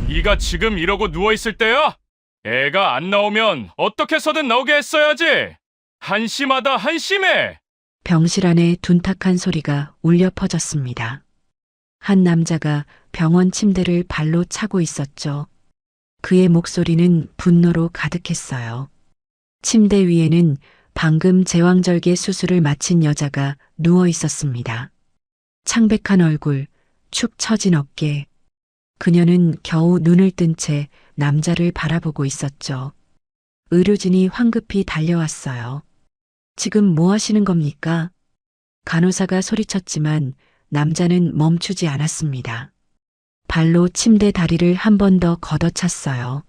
네가 지금 이러고 누워있을 때야? 애가 안 나오면 어떻게 해서든 나오게 했어야지. 한심하다, 한심해. 병실 안에 둔탁한 소리가 울려 퍼졌습니다. 한 남자가 병원 침대를 발로 차고 있었죠. 그의 목소리는 분노로 가득했어요. 침대 위에는 방금 제왕절개 수술을 마친 여자가 누워 있었습니다. 창백한 얼굴, 축 처진 어깨. 그녀는 겨우 눈을 뜬 채 남자를 바라보고 있었죠. 의료진이 황급히 달려왔어요. 지금 뭐 하시는 겁니까? 간호사가 소리쳤지만 남자는 멈추지 않았습니다. 발로 침대 다리를 한 번 더 걷어찼어요.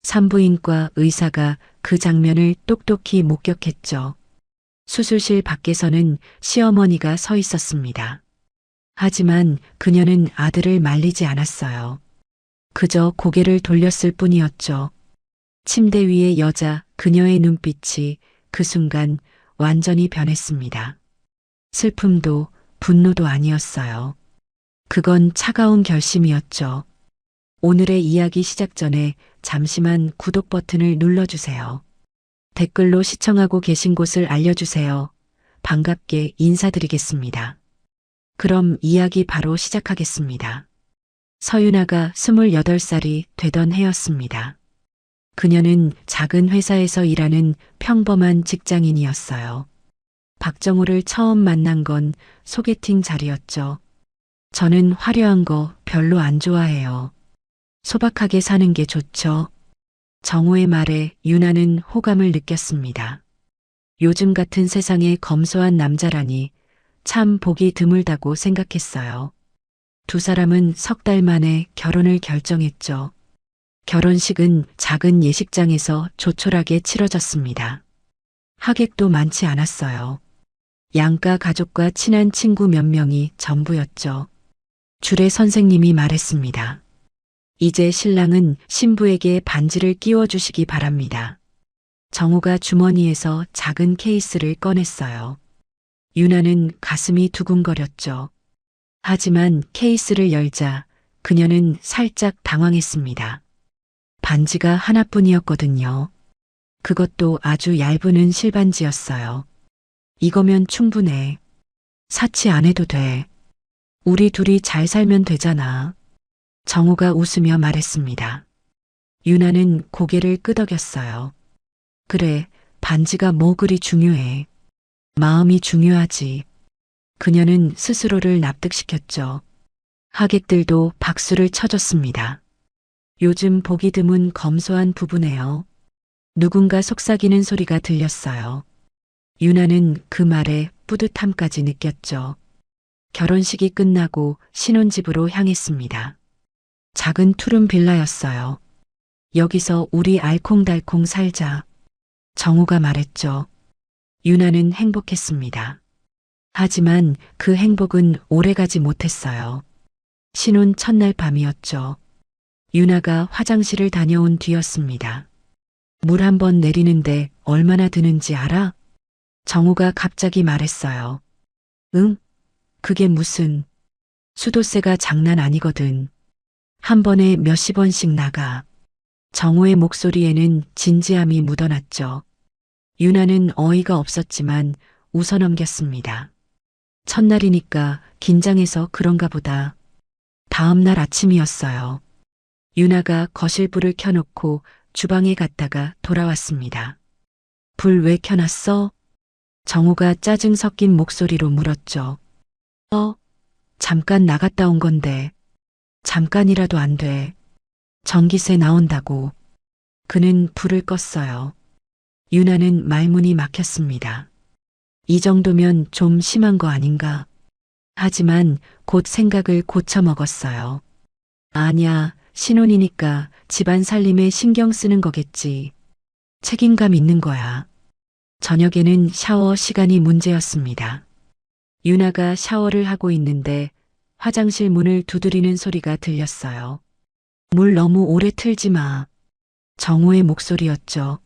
산부인과 의사가 그 장면을 똑똑히 목격했죠. 수술실 밖에서는 시어머니가 서 있었습니다. 하지만 그녀는 아들을 말리지 않았어요. 그저 고개를 돌렸을 뿐이었죠. 침대 위의 여자 그녀의 눈빛이 그 순간 완전히 변했습니다. 슬픔도 분노도 아니었어요. 그건 차가운 결심이었죠. 오늘의 이야기 시작 전에 잠시만 구독 버튼을 눌러주세요. 댓글로 시청하고 계신 곳을 알려주세요. 반갑게 인사드리겠습니다. 그럼 이야기 바로 시작하겠습니다. 서윤아가 28살이 되던 해였습니다. 그녀는 작은 회사에서 일하는 평범한 직장인이었어요. 박정우를 처음 만난 건 소개팅 자리였죠. 저는 화려한 거 별로 안 좋아해요. 소박하게 사는 게 좋죠. 정우의 말에 유나는 호감을 느꼈습니다. 요즘 같은 세상에 검소한 남자라니 참 보기 드물다고 생각했어요. 두 사람은 석 달 만에 결혼을 결정했죠. 결혼식은 작은 예식장에서 조촐하게 치러졌습니다. 하객도 많지 않았어요. 양가 가족과 친한 친구 몇 명이 전부였죠. 주례 선생님이 말했습니다. 이제 신랑은 신부에게 반지를 끼워주시기 바랍니다. 정우가 주머니에서 작은 케이스를 꺼냈어요. 유나는 가슴이 두근거렸죠. 하지만 케이스를 열자 그녀는 살짝 당황했습니다. 반지가 하나뿐이었거든요. 그것도 아주 얇은 은 실반지였어요. 이거면 충분해. 사치 안 해도 돼. 우리 둘이 잘 살면 되잖아. 정우가 웃으며 말했습니다. 유나는 고개를 끄덕였어요. 그래, 반지가 뭐 그리 중요해. 마음이 중요하지. 그녀는 스스로를 납득시켰죠. 하객들도 박수를 쳐줬습니다. 요즘 보기 드문 검소한 부부네요. 누군가 속삭이는 소리가 들렸어요. 유나는 그 말에 뿌듯함까지 느꼈죠. 결혼식이 끝나고 신혼집으로 향했습니다. 작은 투룸 빌라였어요. 여기서 우리 알콩달콩 살자. 정우가 말했죠. 유나는 행복했습니다. 하지만 그 행복은 오래가지 못했어요. 신혼 첫날 밤이었죠. 유나가 화장실을 다녀온 뒤였습니다. 물 한 번 내리는데 얼마나 드는지 알아? 정우가 갑자기 말했어요. 응? 그게 무슨... 수도세가 장난 아니거든. 한 번에 몇십 원씩 나가. 정우의 목소리에는 진지함이 묻어났죠. 유나는 어이가 없었지만 웃어넘겼습니다. 첫날이니까 긴장해서 그런가 보다. 다음 날 아침이었어요. 유나가 거실 불을 켜놓고 주방에 갔다가 돌아왔습니다. 불 왜 켜놨어? 정우가 짜증 섞인 목소리로 물었죠. 잠깐 나갔다 온 건데. 잠깐이라도 안 돼. 전기세 나온다고. 그는 불을 껐어요. 유나는 말문이 막혔습니다. 이 정도면 좀 심한 거 아닌가? 하지만 곧 생각을 고쳐먹었어요. 아니야, 신혼이니까 집안 살림에 신경 쓰는 거겠지. 책임감 있는 거야. 저녁에는 샤워 시간이 문제였습니다. 유나가 샤워를 하고 있는데 화장실 문을 두드리는 소리가 들렸어요. 물 너무 오래 틀지 마. 정우의 목소리였죠.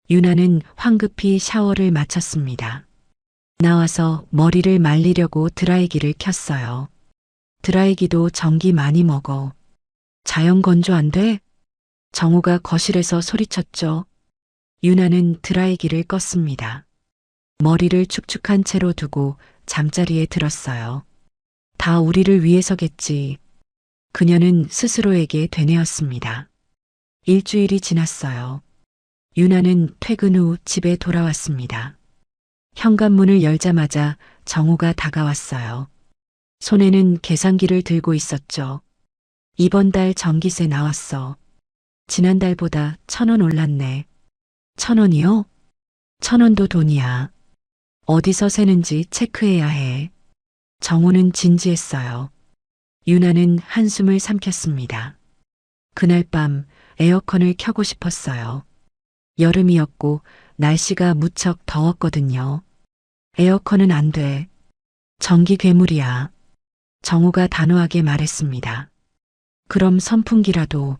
유나는 황급히 샤워를 마쳤습니다. 나와서 머리를 말리려고 드라이기를 켰어요. 드라이기도 전기 많이 먹어. 자연 건조 안 돼? 정우가 거실에서 소리쳤죠. 유나는 드라이기를 껐습니다. 머리를 축축한 채로 두고 잠자리에 들었어요. 다 우리를 위해서겠지. 그녀는 스스로에게 되뇌었습니다. 일주일이 지났어요. 유나는 퇴근 후 집에 돌아왔습니다. 현관문을 열자마자 정우가 다가왔어요. 손에는 계산기를 들고 있었죠. 이번 달 전기세 나왔어. 지난달보다 1,000원 올랐네. 1,000원이요? 1,000원도 돈이야. 어디서 새는지 체크해야 해. 정우는 진지했어요. 유나는 한숨을 삼켰습니다. 그날 밤 에어컨을 켜고 싶었어요. 여름이었고 날씨가 무척 더웠거든요. 에어컨은 안 돼. 전기 괴물이야. 정우가 단호하게 말했습니다. 그럼 선풍기라도.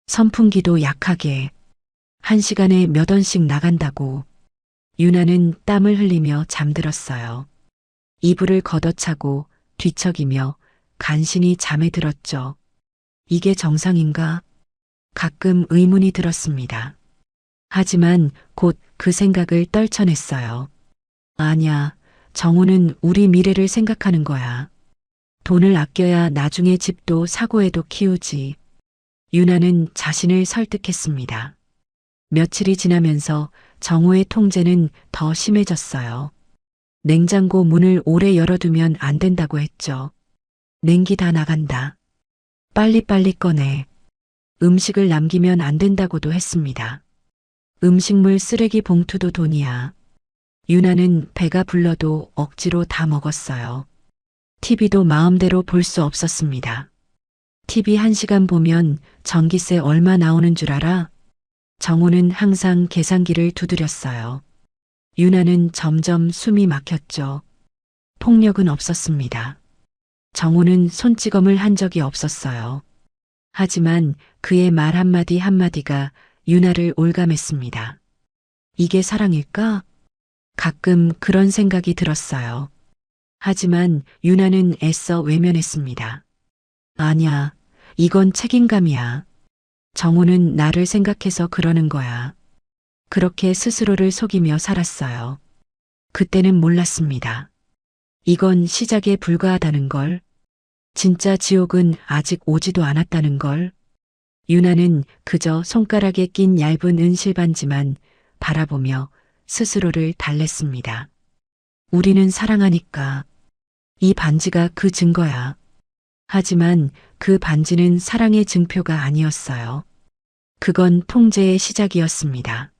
선풍기도 약하게. 1시간에 몇 원씩 나간다고. 유나는 땀을 흘리며 잠들었어요. 이불을 걷어차고 뒤척이며 간신히 잠에 들었죠. 이게 정상인가? 가끔 의문이 들었습니다. 하지만 곧 그 생각을 떨쳐냈어요. 아니야, 정우는 우리 미래를 생각하는 거야. 돈을 아껴야 나중에 집도 사고에도 키우지. 유나는 자신을 설득했습니다. 며칠이 지나면서 정우의 통제는 더 심해졌어요. 냉장고 문을 오래 열어두면 안 된다고 했죠. 냉기 다 나간다. 빨리빨리 꺼내. 음식을 남기면 안 된다고도 했습니다. 음식물 쓰레기 봉투도 돈이야. 유나는 배가 불러도 억지로 다 먹었어요. TV도 마음대로 볼 수 없었습니다. TV 1시간 보면 전기세 얼마 나오는 줄 알아? 정우는 항상 계산기를 두드렸어요. 유나는 점점 숨이 막혔죠. 폭력은 없었습니다. 정우는 손찌검을 한 적이 없었어요. 하지만 그의 말 한마디 한마디가 유나를 올감했습니다. 이게 사랑일까? 가끔 그런 생각이 들었어요. 하지만 유나는 애써 외면했습니다. 아니야, 이건 책임감이야. 정우는 나를 생각해서 그러는 거야. 그렇게 스스로를 속이며 살았어요. 그때는 몰랐습니다. 이건 시작에 불과하다는 걸. 진짜 지옥은 아직 오지도 않았다는 걸. 유나는 그저 손가락에 낀 얇은 은실반지만 바라보며 스스로를 달랬습니다. 우리는 사랑하니까. 이 반지가 그 증거야. 하지만 그 반지는 사랑의 증표가 아니었어요. 그건 통제의 시작이었습니다.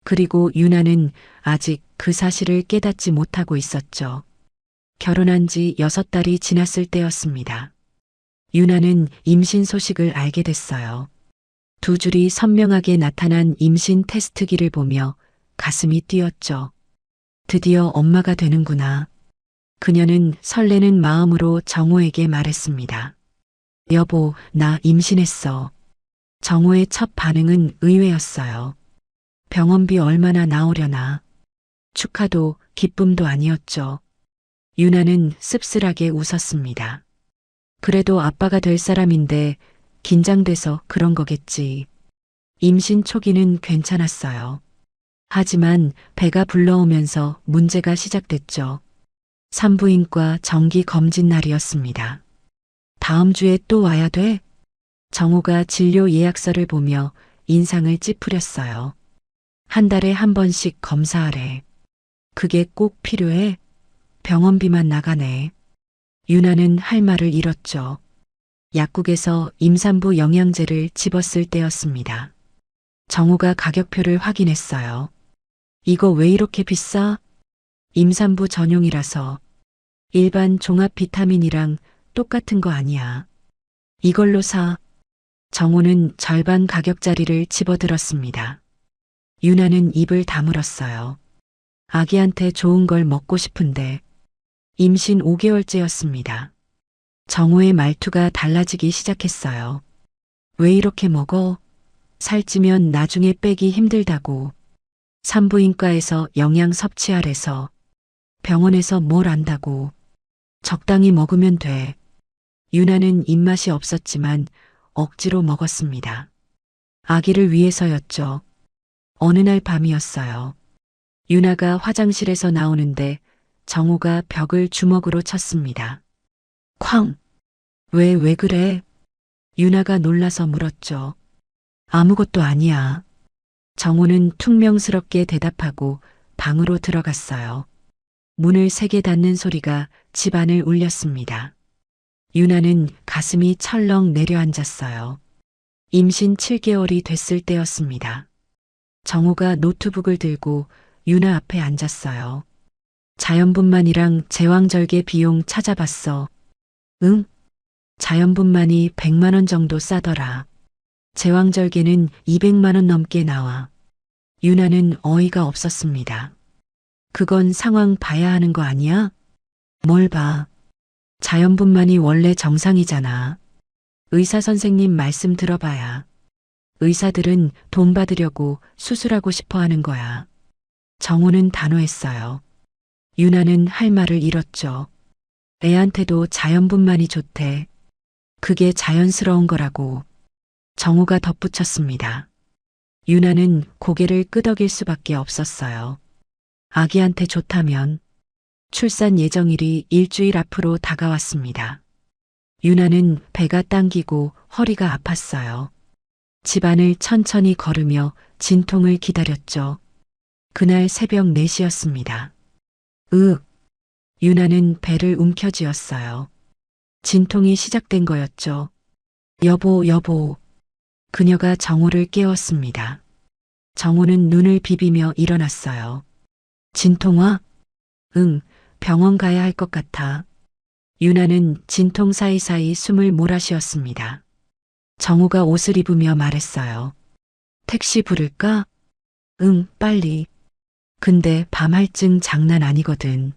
그리고 유나는 아직 그 사실을 깨닫지 못하고 있었죠. 결혼한 지 6달이 지났을 때였습니다. 유나는 임신 소식을 알게 됐어요. 2줄이 선명하게 나타난 임신 테스트기를 보며 가슴이 뛰었죠. 드디어 엄마가 되는구나. 그녀는 설레는 마음으로 정우에게 말했습니다. 여보, 나 임신했어. 정우의 첫 반응은 의외였어요. 병원비 얼마나 나오려나. 축하도 기쁨도 아니었죠. 유나는 씁쓸하게 웃었습니다. 그래도 아빠가 될 사람인데 긴장돼서 그런 거겠지. 임신 초기는 괜찮았어요. 하지만 배가 불러오면서 문제가 시작됐죠. 산부인과 정기 검진 날이었습니다. 다음 주에 또 와야 돼? 정우가 진료 예약서를 보며 인상을 찌푸렸어요. 1달에 1번씩 검사하래. 그게 꼭 필요해? 병원비만 나가네. 유나는 할 말을 잃었죠. 약국에서 임산부 영양제를 집었을 때였습니다. 정우가 가격표를 확인했어요. 이거 왜 이렇게 비싸? 임산부 전용이라서. 일반 종합 비타민이랑 똑같은 거 아니야. 이걸로 사. 정우는 절반 가격짜리를 집어들었습니다. 유나는 입을 다물었어요. 아기한테 좋은 걸 먹고 싶은데. 임신 5개월째였습니다. 정우의 말투가 달라지기 시작했어요. 왜 이렇게 먹어? 살찌면 나중에 빼기 힘들다고. 산부인과에서 영양 섭취하래서. 병원에서 뭘 안다고. 적당히 먹으면 돼. 유나는 입맛이 없었지만 억지로 먹었습니다. 아기를 위해서였죠. 어느 날 밤이었어요. 유나가 화장실에서 나오는데 정우가 벽을 주먹으로 쳤습니다. 쾅! 왜 그래? 유나가 놀라서 물었죠. 아무것도 아니야. 정우는 퉁명스럽게 대답하고 방으로 들어갔어요. 문을 세게 닫는 소리가 집안을 울렸습니다. 유나는 가슴이 철렁 내려앉았어요. 임신 7개월이 됐을 때였습니다. 정우가 노트북을 들고 유나 앞에 앉았어요. 자연분만이랑 제왕절개 비용 찾아봤어. 응? 자연분만이 100만 원 정도 싸더라. 제왕절개는 200만 원 넘게 나와. 유나는 어이가 없었습니다. 그건 상황 봐야 하는 거 아니야? 뭘 봐. 자연분만이 원래 정상이잖아. 의사 선생님 말씀 들어봐야. 의사들은 돈 받으려고 수술하고 싶어 하는 거야. 정우는 단호했어요. 유나는 할 말을 잃었죠. 애한테도 자연분만이 좋대. 그게 자연스러운 거라고. 정우가 덧붙였습니다. 유나는 고개를 끄덕일 수밖에 없었어요. 아기한테 좋다면 출산 예정일이 일주일 앞으로 다가왔습니다. 유나는 배가 당기고 허리가 아팠어요. 집안을 천천히 걸으며 진통을 기다렸죠. 그날 새벽 4시였습니다. 유나는 배를 움켜쥐었어요. 진통이 시작된 거였죠. 여보. 그녀가 정우를 깨웠습니다. 정우는 눈을 비비며 일어났어요. 진통아? 응, 병원 가야 할 것 같아. 유나는 진통 사이사이 숨을 몰아쉬었습니다. 정우가 옷을 입으며 말했어요. 택시 부를까? 응, 빨리. 근데 밤할증 장난 아니거든.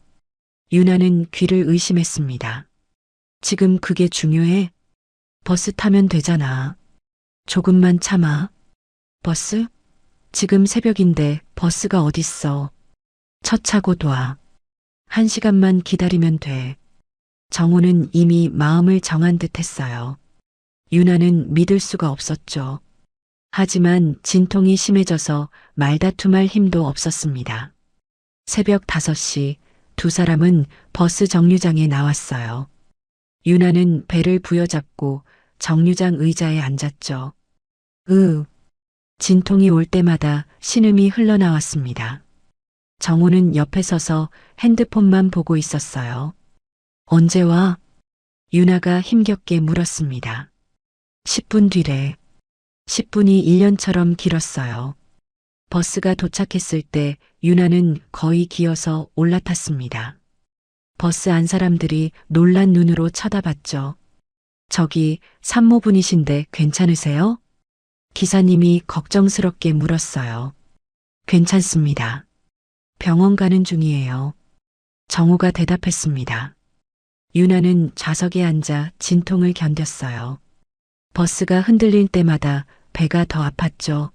유나는 귀를 의심했습니다. 지금 그게 중요해? 버스 타면 되잖아. 조금만 참아. 버스? 지금 새벽인데 버스가 어딨어. 첫 차고 둬. 1시간만 기다리면 돼. 정우는 이미 마음을 정한 듯 했어요. 유나는 믿을 수가 없었죠. 하지만 진통이 심해져서 말다툼할 힘도 없었습니다. 새벽 5시 두 사람은 버스 정류장에 나왔어요. 유나는 배를 부여잡고 정류장 의자에 앉았죠. 진통이 올 때마다 신음이 흘러나왔습니다. 정우는 옆에 서서 핸드폰만 보고 있었어요. 언제 와? 유나가 힘겹게 물었습니다. 10분 뒤래. 10분이 1년처럼 길었어요. 버스가 도착했을 때 유나는 거의 기어서 올라탔습니다. 버스 안 사람들이 놀란 눈으로 쳐다봤죠. 저기 산모분이신데 괜찮으세요? 기사님이 걱정스럽게 물었어요. 괜찮습니다. 병원 가는 중이에요. 정우가 대답했습니다. 유나는 좌석에 앉아 진통을 견뎠어요. 버스가 흔들릴 때마다 배가 더 아팠죠.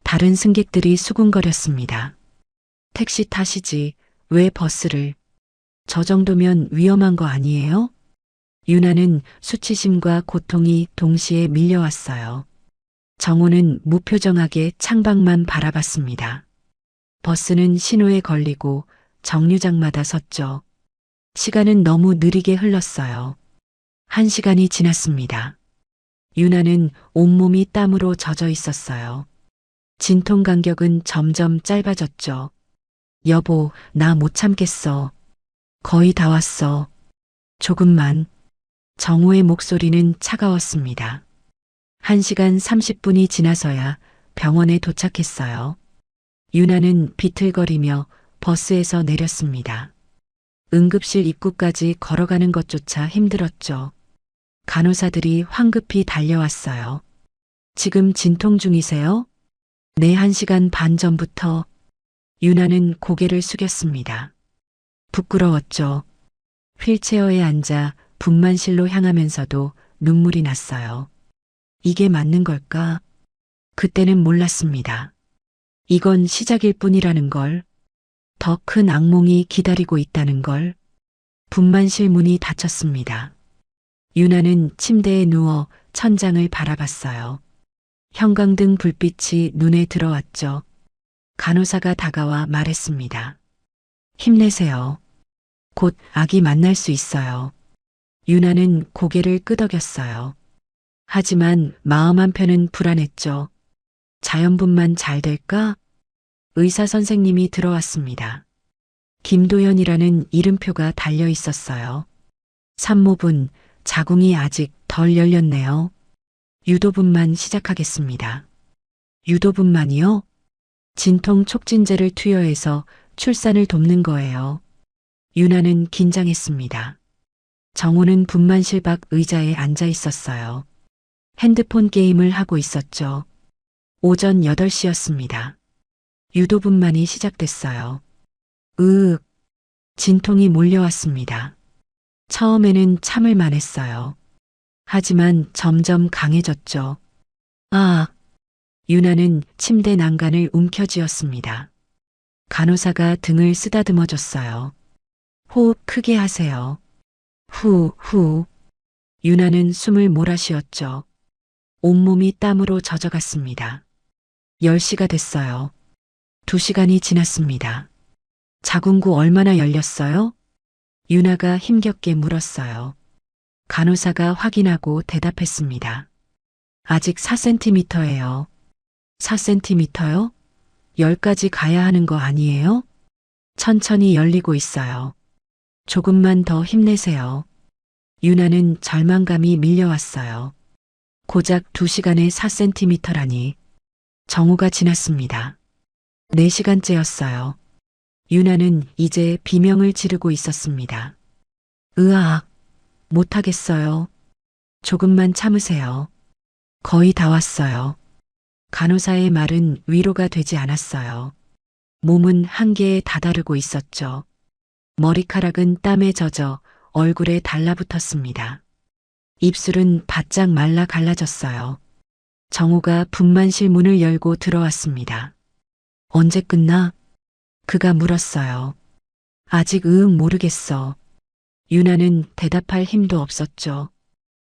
다른 승객들이 수군거렸습니다. 택시 타시지 왜 버스를? 저 정도면 위험한 거 아니에요? 유나는 수치심과 고통이 동시에 밀려왔어요. 정우는 무표정하게 창밖만 바라봤습니다. 버스는 신호에 걸리고 정류장마다 섰죠. 시간은 너무 느리게 흘렀어요. 1시간이 지났습니다. 유나는 온몸이 땀으로 젖어 있었어요. 진통 간격은 점점 짧아졌죠. 여보, 나 못 참겠어. 거의 다 왔어. 조금만. 정우의 목소리는 차가웠습니다. 1시간 30분이 지나서야 병원에 도착했어요. 유나는 비틀거리며 버스에서 내렸습니다. 응급실 입구까지 걸어가는 것조차 힘들었죠. 간호사들이 황급히 달려왔어요. 지금 진통 중이세요? 네, 1시간 반 전부터. 유나는 고개를 숙였습니다. 부끄러웠죠. 휠체어에 앉아 분만실로 향하면서도 눈물이 났어요. 이게 맞는 걸까? 그때는 몰랐습니다. 이건 시작일 뿐이라는 걸. 더 큰 악몽이 기다리고 있다는 걸. 분만실 문이 닫혔습니다. 유나는 침대에 누워 천장을 바라봤어요. 형광등 불빛이 눈에 들어왔죠. 간호사가 다가와 말했습니다. 힘내세요. 곧 아기 만날 수 있어요. 유나는 고개를 끄덕였어요. 하지만 마음 한편은 불안했죠. 자연분만 잘 될까? 의사 선생님이 들어왔습니다. 김도연이라는 이름표가 달려 있었어요. 산모분, 자궁이 아직 덜 열렸네요. 유도분만 시작하겠습니다. 유도분만이요? 진통 촉진제를 투여해서 출산을 돕는 거예요. 유나는 긴장했습니다. 정호는 분만실 밖 의자에 앉아 있었어요. 핸드폰 게임을 하고 있었죠. 오전 8시였습니다. 유도분만이 시작됐어요. 으윽, 진통이 몰려왔습니다. 처음에는 참을 만했어요. 하지만 점점 강해졌죠. 아, 유나는 침대 난간을 움켜쥐었습니다. 간호사가 등을 쓰다듬어줬어요. 호흡 크게 하세요. 후. 유나는 숨을 몰아쉬었죠. 온몸이 땀으로 젖어갔습니다. 10시가 됐어요. 2시간이 지났습니다. 자궁구 얼마나 열렸어요? 유나가 힘겹게 물었어요. 간호사가 확인하고 대답했습니다. 아직 4cm예요. 4cm요? 10까지 가야 하는 거 아니에요? 천천히 열리고 있어요. 조금만 더 힘내세요. 유나는 절망감이 밀려왔어요. 고작 2시간에 4cm라니. 정오가 지났습니다. 4시간째였어요. 유나는 이제 비명을 지르고 있었습니다. 으악, 못하겠어요. 조금만 참으세요. 거의 다 왔어요. 간호사의 말은 위로가 되지 않았어요. 몸은 한계에 다다르고 있었죠. 머리카락은 땀에 젖어 얼굴에 달라붙었습니다. 입술은 바짝 말라 갈라졌어요. 정호가 분만실 문을 열고 들어왔습니다. 언제 끝나? 그가 물었어요. 아직 모르겠어. 유나는 대답할 힘도 없었죠.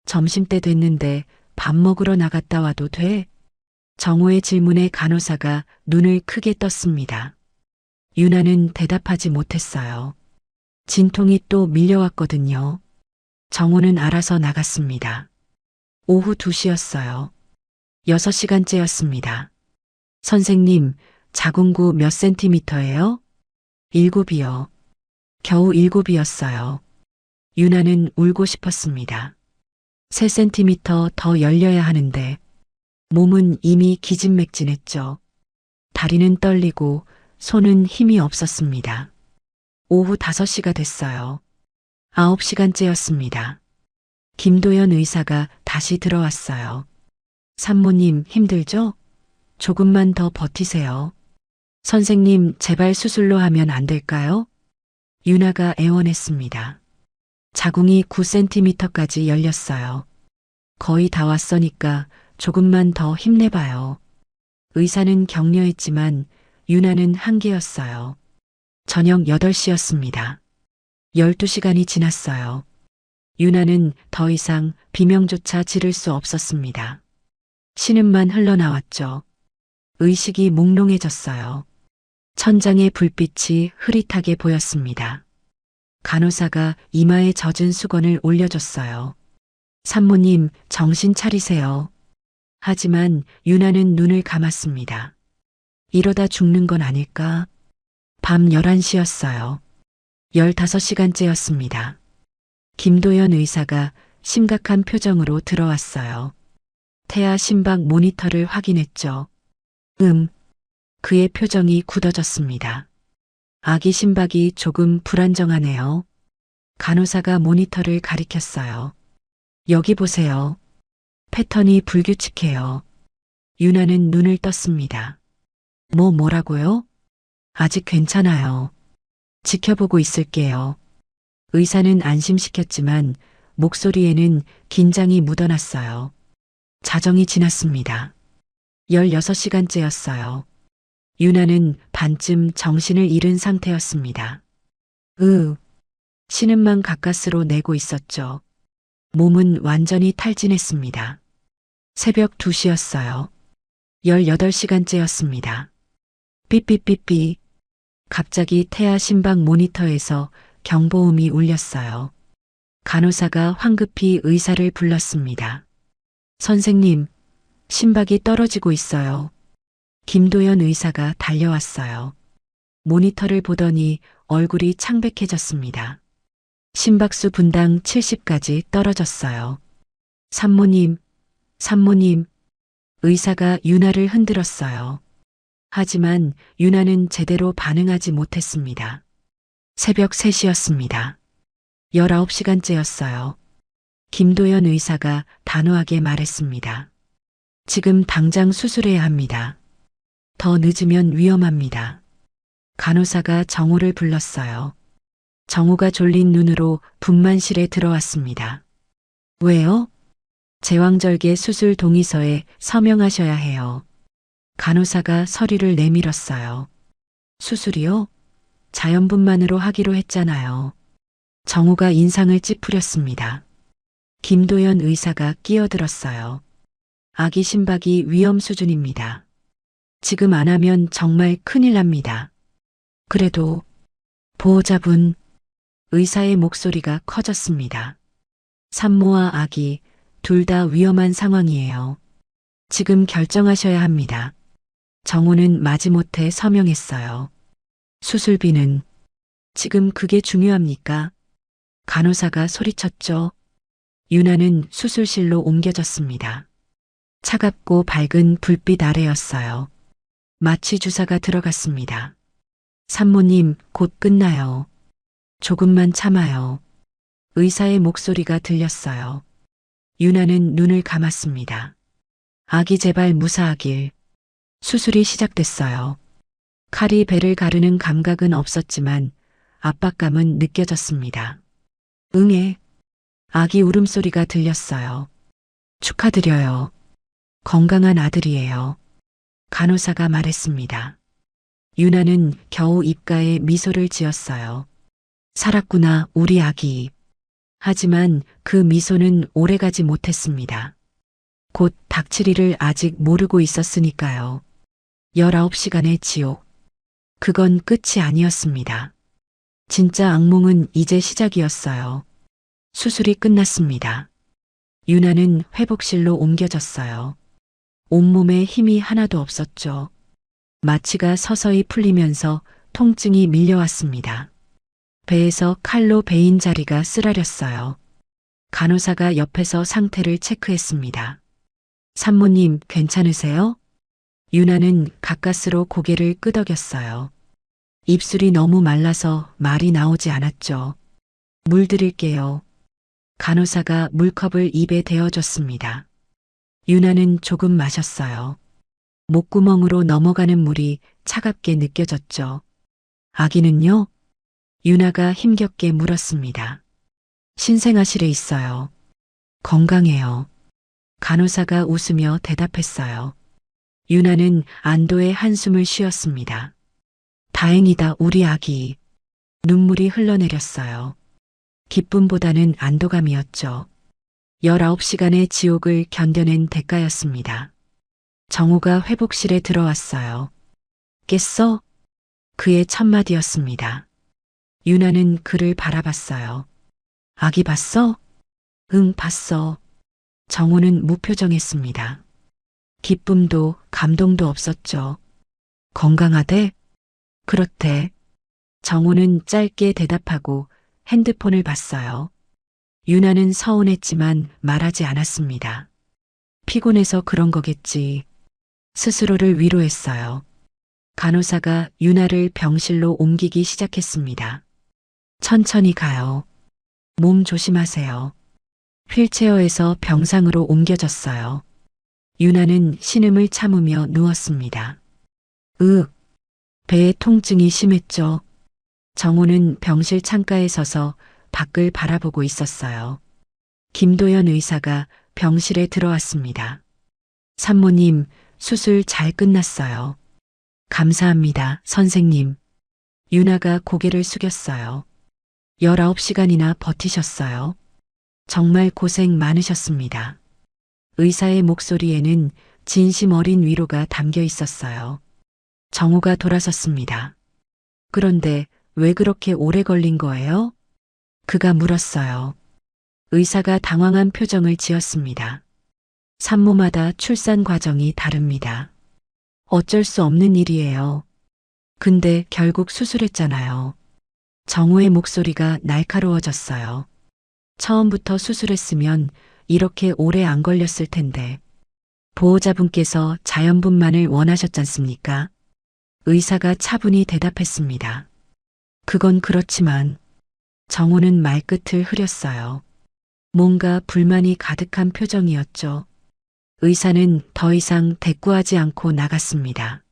점심때 됐는데 밥 먹으러 나갔다 와도 돼? 정호의 질문에 간호사가 눈을 크게 떴습니다. 유나는 대답하지 못했어요. 진통이 또 밀려왔거든요. 정호는 알아서 나갔습니다. 오후 2시였어요. 6시간째였습니다. 선생님, 자궁구 몇 센티미터예요? 7이요. 겨우 7이었어요. 유나는 울고 싶었습니다. 3cm 더 열려야 하는데 몸은 이미 기진맥진했죠. 다리는 떨리고 손은 힘이 없었습니다. 오후 5시가 됐어요. 9시간째였습니다. 김도연 의사가 다시 들어왔어요. 산모님 힘들죠? 조금만 더 버티세요. 선생님, 제발 수술로 하면 안 될까요? 유나가 애원했습니다. 자궁이 9cm까지 열렸어요. 거의 다 왔으니까 조금만 더 힘내봐요. 의사는 격려했지만 유나는 한계였어요. 저녁 8시였습니다. 12시간이 지났어요. 유나는 더 이상 비명조차 지를 수 없었습니다. 신음만 흘러나왔죠. 의식이 몽롱해졌어요. 천장의 불빛이 흐릿하게 보였습니다. 간호사가 이마에 젖은 수건을 올려줬어요. 산모님, 정신 차리세요. 하지만 유나는 눈을 감았습니다. 이러다 죽는 건 아닐까? 밤 11시였어요. 15시간째였습니다. 김도연 의사가 심각한 표정으로 들어왔어요. 태아 심박 모니터를 확인했죠. 그의 표정이 굳어졌습니다. 아기 심박이 조금 불안정하네요. 간호사가 모니터를 가리켰어요. 여기 보세요. 패턴이 불규칙해요. 유나는 눈을 떴습니다. 뭐라고요? 아직 괜찮아요. 지켜보고 있을게요. 의사는 안심시켰지만 목소리에는 긴장이 묻어났어요. 자정이 지났습니다. 16시간째였어요. 유나는 반쯤 정신을 잃은 상태였습니다. 신음만 가까스로 내고 있었죠. 몸은 완전히 탈진했습니다. 새벽 2시였어요. 18시간째였습니다. 삐삐삐삐. 갑자기 태아 심박 모니터에서 경보음이 울렸어요. 간호사가 황급히 의사를 불렀습니다. 선생님, 심박이 떨어지고 있어요. 김도연 의사가 달려왔어요. 모니터를 보더니 얼굴이 창백해졌습니다. 심박수 분당 70까지 떨어졌어요. 산모님, 산모님. 의사가 유나를 흔들었어요. 하지만 유나는 제대로 반응하지 못했습니다. 새벽 3시였습니다. 19시간째였어요. 김도연 의사가 단호하게 말했습니다. 지금 당장 수술해야 합니다. 더 늦으면 위험합니다. 간호사가 정우를 불렀어요. 정우가 졸린 눈으로 분만실에 들어왔습니다. 왜요? 제왕절개 수술 동의서에 서명하셔야 해요. 간호사가 서류를 내밀었어요. 수술이요? 자연분만으로 하기로 했잖아요. 정우가 인상을 찌푸렸습니다. 김도연 의사가 끼어들었어요. 아기 심박이 위험 수준입니다. 지금 안 하면 정말 큰일 납니다. 그래도 보호자분, 의사의 목소리가 커졌습니다. 산모와 아기 둘 다 위험한 상황이에요. 지금 결정하셔야 합니다. 정우는 마지못해 서명했어요. 수술비는 지금 그게 중요합니까? 간호사가 소리쳤죠. 유나는 수술실로 옮겨졌습니다. 차갑고 밝은 불빛 아래였어요. 마취 주사가 들어갔습니다. 산모님, 곧 끝나요. 조금만 참아요. 의사의 목소리가 들렸어요. 유나는 눈을 감았습니다. 아기 제발 무사하길. 수술이 시작됐어요. 칼이 배를 가르는 감각은 없었지만 압박감은 느껴졌습니다. 응애. 아기 울음소리가 들렸어요. 축하드려요. 건강한 아들이에요. 간호사가 말했습니다. 유나는 겨우 입가에 미소를 지었어요. 살았구나, 우리 아기. 하지만 그 미소는 오래가지 못했습니다. 곧 닥치리를 아직 모르고 있었으니까요. 19시간의 지옥. 그건 끝이 아니었습니다. 진짜 악몽은 이제 시작이었어요. 수술이 끝났습니다. 유나는 회복실로 옮겨졌어요. 온몸에 힘이 하나도 없었죠. 마취가 서서히 풀리면서 통증이 밀려왔습니다. 배에서 칼로 베인 자리가 쓰라렸어요. 간호사가 옆에서 상태를 체크했습니다. 산모님, 괜찮으세요? 유나는 가까스로 고개를 끄덕였어요. 입술이 너무 말라서 말이 나오지 않았죠. 물 드릴게요. 간호사가 물컵을 입에 대어줬습니다. 유나는 조금 마셨어요. 목구멍으로 넘어가는 물이 차갑게 느껴졌죠. 아기는요? 유나가 힘겹게 물었습니다. 신생아실에 있어요. 건강해요. 간호사가 웃으며 대답했어요. 유나는 안도의 한숨을 쉬었습니다. 다행이다, 우리 아기. 눈물이 흘러내렸어요. 기쁨보다는 안도감이었죠. 19시간의 지옥을 견뎌낸 대가였습니다. 정우가 회복실에 들어왔어요. 깼어? 그의 첫마디였습니다. 유나는 그를 바라봤어요. 아기 봤어? 응, 봤어. 정우는 무표정했습니다. 기쁨도 감동도 없었죠. 건강하대? 그렇대. 정우는 짧게 대답하고 핸드폰을 봤어요. 유나는 서운했지만 말하지 않았습니다. 피곤해서 그런 거겠지. 스스로를 위로했어요. 간호사가 유나를 병실로 옮기기 시작했습니다. 천천히 가요. 몸 조심하세요. 휠체어에서 병상으로 옮겨졌어요. 유나는 신음을 참으며 누웠습니다. 배의 통증이 심했죠. 정우는 병실 창가에 서서 밖을 바라보고 있었어요. 김도연 의사가 병실에 들어왔습니다. 산모님, 수술 잘 끝났어요. 감사합니다, 선생님. 유나가 고개를 숙였어요. 19시간이나 버티셨어요. 정말 고생 많으셨습니다. 의사의 목소리에는 진심 어린 위로가 담겨 있었어요. 정우가 돌아섰습니다. 그런데 왜 그렇게 오래 걸린 거예요? 그가 물었어요. 의사가 당황한 표정을 지었습니다. 산모마다 출산 과정이 다릅니다. 어쩔 수 없는 일이에요. 근데 결국 수술했잖아요. 정우의 목소리가 날카로워졌어요. 처음부터 수술했으면 이렇게 오래 안 걸렸을 텐데. 보호자분께서 자연분만을 원하셨잖습니까? 의사가 차분히 대답했습니다. 그건 그렇지만 정우는 말끝을 흐렸어요. 뭔가 불만이 가득한 표정이었죠. 의사는 더 이상 대꾸하지 않고 나갔습니다.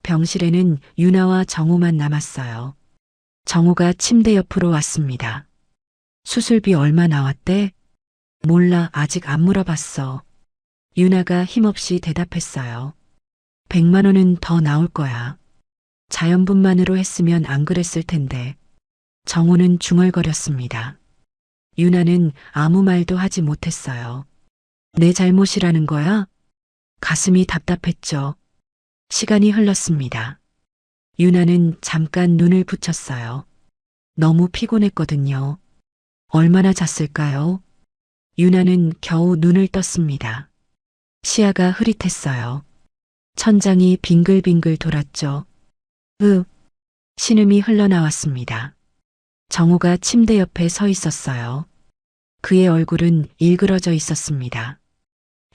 병실에는 유나와 정우만 남았어요. 정우가 침대 옆으로 왔습니다. 수술비 얼마 나왔대? 몰라, 아직 안 물어봤어. 유나가 힘없이 대답했어요. 100만 원은 더 나올 거야. 자연분만으로 했으면 안 그랬을 텐데. 정우는 중얼거렸습니다. 유나는 아무 말도 하지 못했어요. 내 잘못이라는 거야? 가슴이 답답했죠. 시간이 흘렀습니다. 유나는 잠깐 눈을 붙였어요. 너무 피곤했거든요. 얼마나 잤을까요? 유나는 겨우 눈을 떴습니다. 시야가 흐릿했어요. 천장이 빙글빙글 돌았죠. 신음이 흘러나왔습니다. 정우가 침대 옆에 서 있었어요. 그의 얼굴은 일그러져 있었습니다.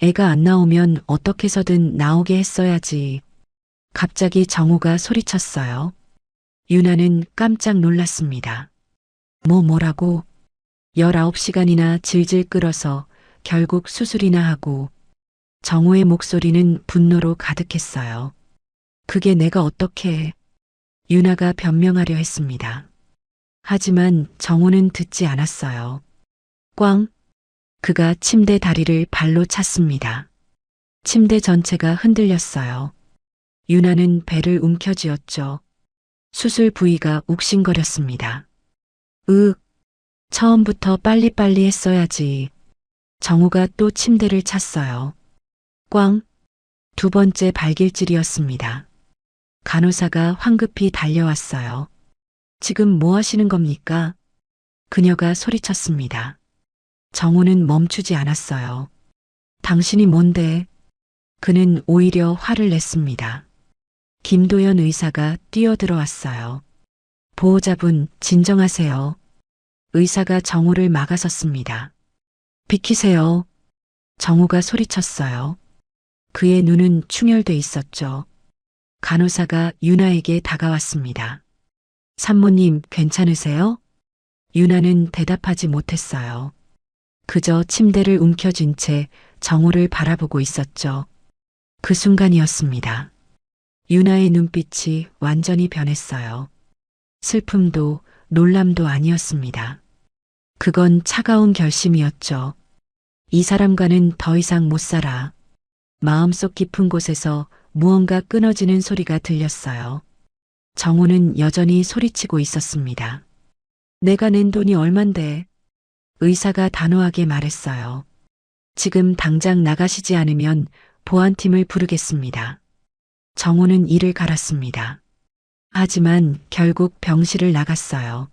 애가 안 나오면 어떻게 해서든 나오게 했어야지. 갑자기 정우가 소리쳤어요. 유나는 깜짝 놀랐습니다. 뭐라고? 19시간이나 질질 끌어서 결국 수술이나 하고. 정우의 목소리는 분노로 가득했어요. 그게 내가 어떻게 해? 유나가 변명하려 했습니다. 하지만 정우는 듣지 않았어요. 꽝! 그가 침대 다리를 발로 찼습니다. 침대 전체가 흔들렸어요. 유나는 배를 움켜쥐었죠. 수술 부위가 욱신거렸습니다. 처음부터 빨리빨리 했어야지. 정우가 또 침대를 찼어요. 꽝! 두 번째 발길질이었습니다. 간호사가 황급히 달려왔어요. 지금 뭐 하시는 겁니까? 그녀가 소리쳤습니다. 정우는 멈추지 않았어요. 당신이 뭔데? 그는 오히려 화를 냈습니다. 김도연 의사가 뛰어들어왔어요. 보호자분, 진정하세요. 의사가 정우를 막아섰습니다. 비키세요. 정우가 소리쳤어요. 그의 눈은 충혈돼 있었죠. 간호사가 유나에게 다가왔습니다. 산모님, 괜찮으세요? 유나는 대답하지 못했어요. 그저 침대를 움켜쥔 채 정우를 바라보고 있었죠. 그 순간이었습니다. 유나의 눈빛이 완전히 변했어요. 슬픔도 놀람도 아니었습니다. 그건 차가운 결심이었죠. 이 사람과는 더 이상 못 살아. 마음속 깊은 곳에서 무언가 끊어지는 소리가 들렸어요. 정우는 여전히 소리치고 있었습니다. 내가 낸 돈이 얼만데? 의사가 단호하게 말했어요. 지금 당장 나가시지 않으면 보안팀을 부르겠습니다. 정우는 이를 갈았습니다. 하지만 결국 병실을 나갔어요.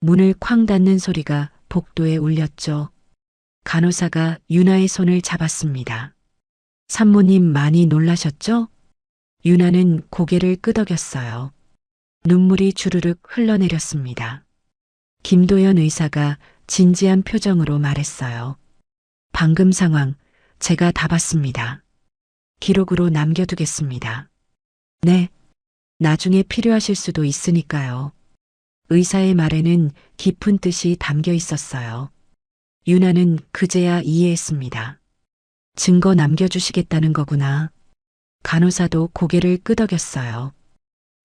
문을 쾅 닫는 소리가 복도에 울렸죠. 간호사가 유나의 손을 잡았습니다. 산모님 많이 놀라셨죠? 유나는 고개를 끄덕였어요. 눈물이 주르륵 흘러내렸습니다. 김도연 의사가 진지한 표정으로 말했어요. 방금 상황 제가 다 봤습니다. 기록으로 남겨두겠습니다. 네, 나중에 필요하실 수도 있으니까요. 의사의 말에는 깊은 뜻이 담겨 있었어요. 유나는 그제야 이해했습니다. 증거 남겨주시겠다는 거구나. 간호사도 고개를 끄덕였어요.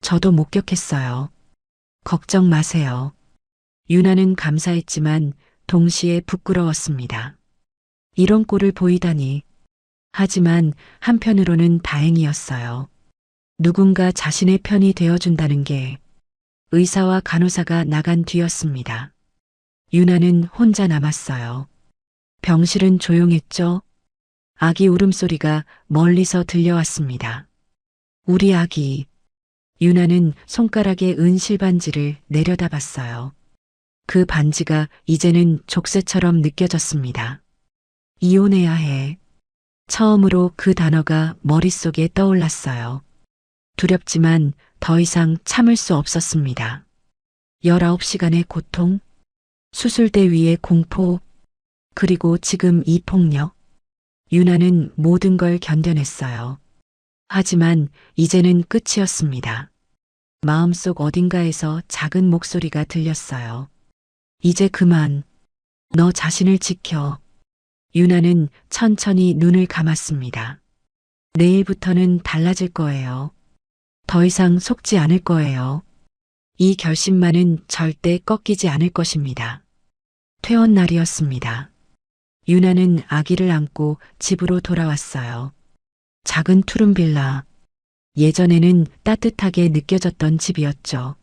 저도 목격했어요. 걱정 마세요. 유나는 감사했지만 동시에 부끄러웠습니다. 이런 꼴을 보이다니. 하지만 한편으로는 다행이었어요. 누군가 자신의 편이 되어준다는 게. 의사와 간호사가 나간 뒤였습니다. 유나는 혼자 남았어요. 병실은 조용했죠. 아기 울음소리가 멀리서 들려왔습니다. 우리 아기. 유나는 손가락에 은 실반지를 내려다봤어요. 그 반지가 이제는 족쇄처럼 느껴졌습니다. 이혼해야 해. 처음으로 그 단어가 머릿속에 떠올랐어요. 두렵지만 더 이상 참을 수 없었습니다. 19시간의 고통, 수술대 위의 공포, 그리고 지금 이 폭력. 유나는 모든 걸 견뎌냈어요. 하지만 이제는 끝이었습니다. 마음속 어딘가에서 작은 목소리가 들렸어요. 이제 그만. 너 자신을 지켜. 유나는 천천히 눈을 감았습니다. 내일부터는 달라질 거예요. 더 이상 속지 않을 거예요. 이 결심만은 절대 꺾이지 않을 것입니다. 퇴원 날이었습니다. 유나는 아기를 안고 집으로 돌아왔어요. 작은 투룸 빌라. 예전에는 따뜻하게 느껴졌던 집이었죠.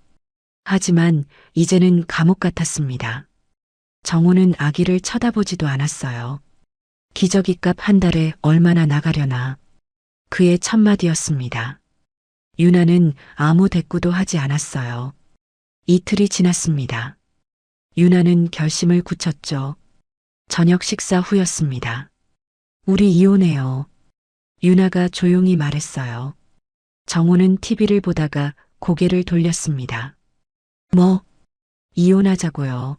하지만 이제는 감옥 같았습니다. 정호는 아기를 쳐다보지도 않았어요. 기저귀 값 한 달에 얼마나 나가려나. 그의 첫마디였습니다. 유나는 아무 대꾸도 하지 않았어요. 이틀이 지났습니다. 유나는 결심을 굳혔죠. 저녁 식사 후였습니다. 우리 이혼해요. 유나가 조용히 말했어요. 정호는 TV를 보다가 고개를 돌렸습니다. 뭐? 이혼하자고요.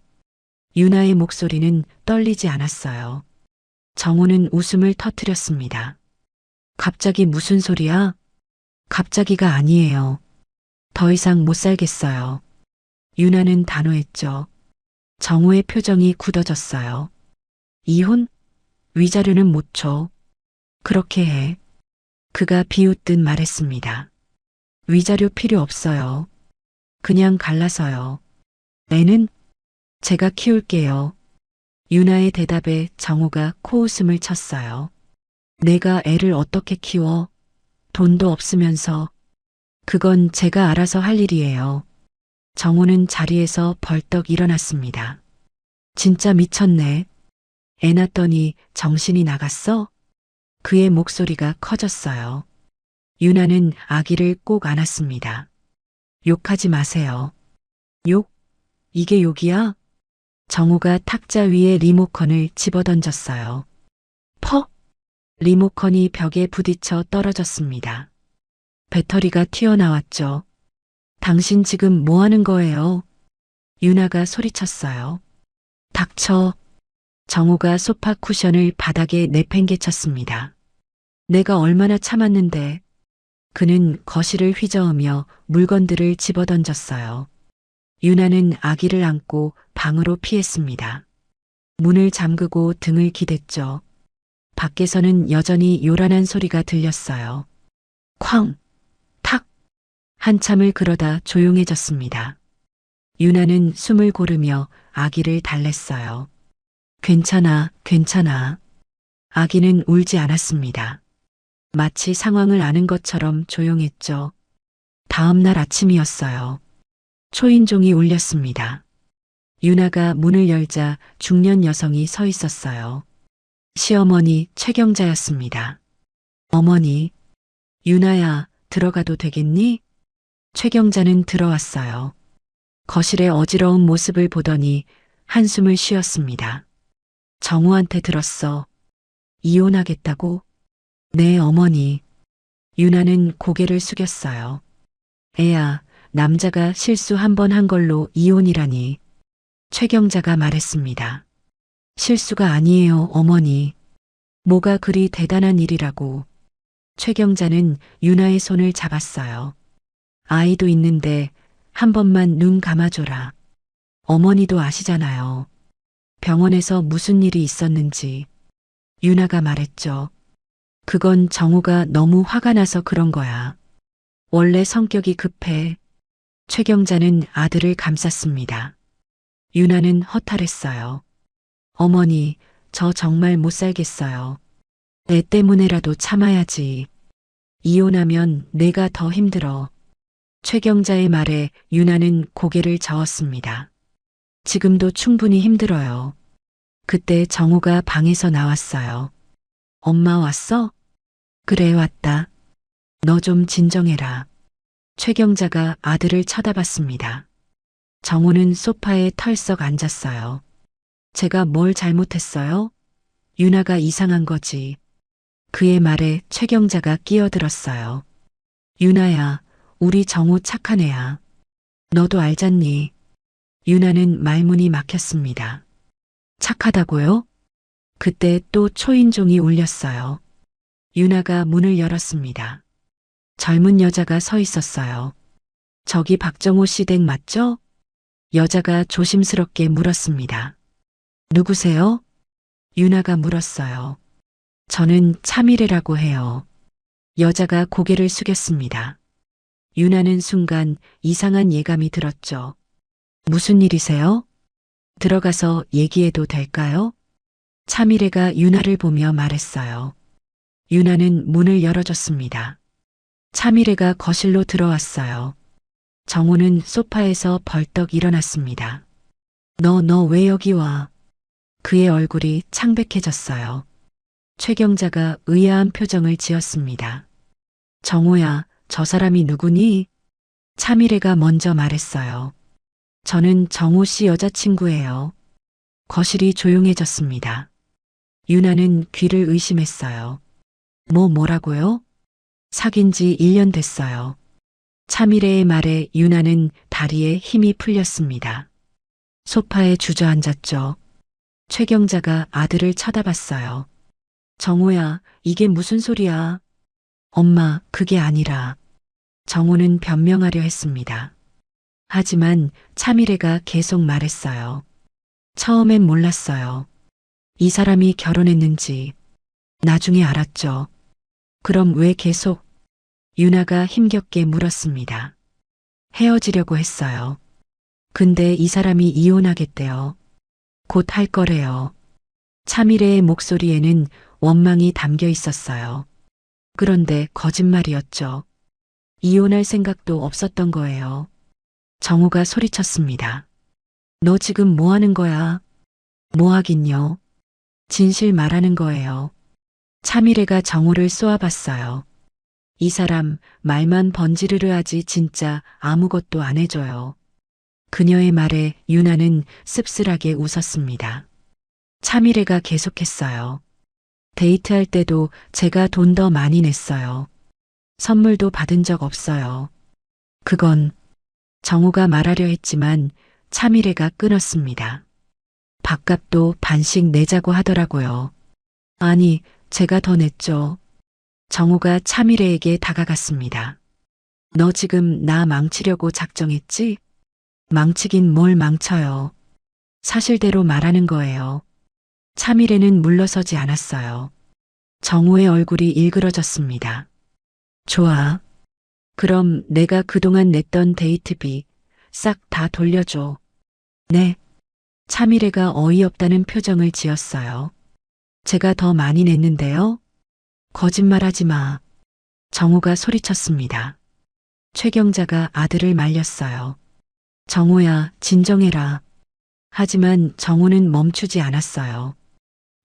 유나의 목소리는 떨리지 않았어요. 정호는 웃음을 터뜨렸습니다. 갑자기 무슨 소리야? 갑자기가 아니에요. 더 이상 못 살겠어요. 유나는 단호했죠. 정호의 표정이 굳어졌어요. 이혼? 위자료는 못 줘. 그렇게 해. 그가 비웃듯 말했습니다. 위자료 필요 없어요. 그냥 갈라서요. 애는 제가 키울게요. 유나의 대답에 정호가 코웃음을 쳤어요. 내가 애를 어떻게 키워? 돈도 없으면서. 그건 제가 알아서 할 일이에요. 정호는 자리에서 벌떡 일어났습니다. 진짜 미쳤네. 애 낳더니 정신이 나갔어? 그의 목소리가 커졌어요. 유나는 아기를 꼭 안았습니다. 욕하지 마세요. 욕? 이게 욕이야? 정호가 탁자 위에 리모컨을 집어던졌어요. 퍽! 리모컨이 벽에 부딪혀 떨어졌습니다. 배터리가 튀어나왔죠. 당신 지금 뭐 하는 거예요? 유나가 소리쳤어요. 닥쳐. 정호가 소파 쿠션을 바닥에 내팽개쳤습니다. 내가 얼마나 참았는데. 그는 거실을 휘저으며 물건들을 집어던졌어요. 유나는 아기를 안고 방으로 피했습니다. 문을 잠그고 등을 기댔죠. 밖에서는 여전히 요란한 소리가 들렸어요. 쾅! 탁! 한참을 그러다 조용해졌습니다. 유나는 숨을 고르며 아기를 달랬어요. 괜찮아, 괜찮아. 아기는 울지 않았습니다. 마치 상황을 아는 것처럼 조용했죠. 다음 날 아침이었어요. 초인종이 울렸습니다. 유나가 문을 열자 중년 여성이 서 있었어요. 시어머니 최경자였습니다. 어머니, 유나야, 들어가도 되겠니? 최경자는 들어왔어요. 거실의 어지러운 모습을 보더니 한숨을 쉬었습니다. 정호한테 들었어. 이혼하겠다고? 네, 어머니. 유나는 고개를 숙였어요. 애야, 남자가 실수 한 번 한 걸로 이혼이라니. 최경자가 말했습니다. 실수가 아니에요, 어머니. 뭐가 그리 대단한 일이라고. 최경자는 유나의 손을 잡았어요. 아이도 있는데 한 번만 눈 감아줘라. 어머니도 아시잖아요. 병원에서 무슨 일이 있었는지. 유나가 말했죠. 그건 정우가 너무 화가 나서 그런 거야. 원래 성격이 급해. 최경자는 아들을 감쌌습니다. 유나는 허탈했어요. 어머니, 저 정말 못 살겠어요. 애 때문에라도 참아야지. 이혼하면 내가 더 힘들어. 최경자의 말에 유나는 고개를 저었습니다. 지금도 충분히 힘들어요. 그때 정우가 방에서 나왔어요. 엄마 왔어? 그래, 왔다. 너 좀 진정해라. 최경자가 아들을 쳐다봤습니다. 정호는 소파에 털썩 앉았어요. 제가 뭘 잘못했어요? 유나가 이상한 거지. 그의 말에 최경자가 끼어들었어요. 유나야, 우리 정우 착한 애야. 너도 알잖니? 유나는 말문이 막혔습니다. 착하다고요? 그때 또 초인종이 울렸어요. 유나가 문을 열었습니다. 젊은 여자가 서 있었어요. 저기 박정호 씨 댁 맞죠? 여자가 조심스럽게 물었습니다. 누구세요? 유나가 물었어요. 저는 차미래라고 해요. 여자가 고개를 숙였습니다. 유나는 순간 이상한 예감이 들었죠. 무슨 일이세요? 들어가서 얘기해도 될까요? 차미래가 유나를 보며 말했어요. 유나는 문을 열어줬습니다. 차미래가 거실로 들어왔어요. 정호는 소파에서 벌떡 일어났습니다. 너 왜 여기 와? 그의 얼굴이 창백해졌어요. 최경자가 의아한 표정을 지었습니다. 정호야, 저 사람이 누구니? 차미래가 먼저 말했어요. 저는 정호 씨 여자친구예요. 거실이 조용해졌습니다. 유나는 귀를 의심했어요. 뭐라고요? 사귄 지 1년 됐어요. 차미래의 말에 유나는 다리에 힘이 풀렸습니다. 소파에 주저앉았죠. 최경자가 아들을 쳐다봤어요. 정호야, 이게 무슨 소리야? 엄마, 그게 아니라. 정호는 변명하려 했습니다. 하지만 차미래가 계속 말했어요. 처음엔 몰랐어요. 이 사람이 결혼했는지. 나중에 알았죠. 그럼 왜 계속? 유나가 힘겹게 물었습니다. 헤어지려고 했어요. 근데 이 사람이 이혼하겠대요. 곧 할 거래요. 차미래의 목소리에는 원망이 담겨 있었어요. 그런데 거짓말이었죠. 이혼할 생각도 없었던 거예요. 정우가 소리쳤습니다. 너 지금 뭐 하는 거야? 뭐 하긴요. 진실 말하는 거예요. 차미래가 정우를 쏘아봤어요. 이 사람 말만 번지르르 하지 진짜 아무것도 안 해줘요. 그녀의 말에 유나는 씁쓸하게 웃었습니다. 차미래가 계속했어요. 데이트할 때도 제가 돈 더 많이 냈어요. 선물도 받은 적 없어요. 그건 정우가 말하려 했지만 차미래가 끊었습니다. 밥값도 반씩 내자고 하더라고요. 아니, 제가 더 냈죠. 정우가 차미래에게 다가갔습니다. 너 지금 나 망치려고 작정했지? 망치긴 뭘 망쳐요. 사실대로 말하는 거예요. 차미래는 물러서지 않았어요. 정우의 얼굴이 일그러졌습니다. 좋아. 그럼 내가 그동안 냈던 데이트비 싹 다 돌려줘. 네. 차미래가 어이없다는 표정을 지었어요. 제가 더 많이 냈는데요. 거짓말하지 마. 정우가 소리쳤습니다. 최경자가 아들을 말렸어요. 정우야, 진정해라. 하지만 정우는 멈추지 않았어요.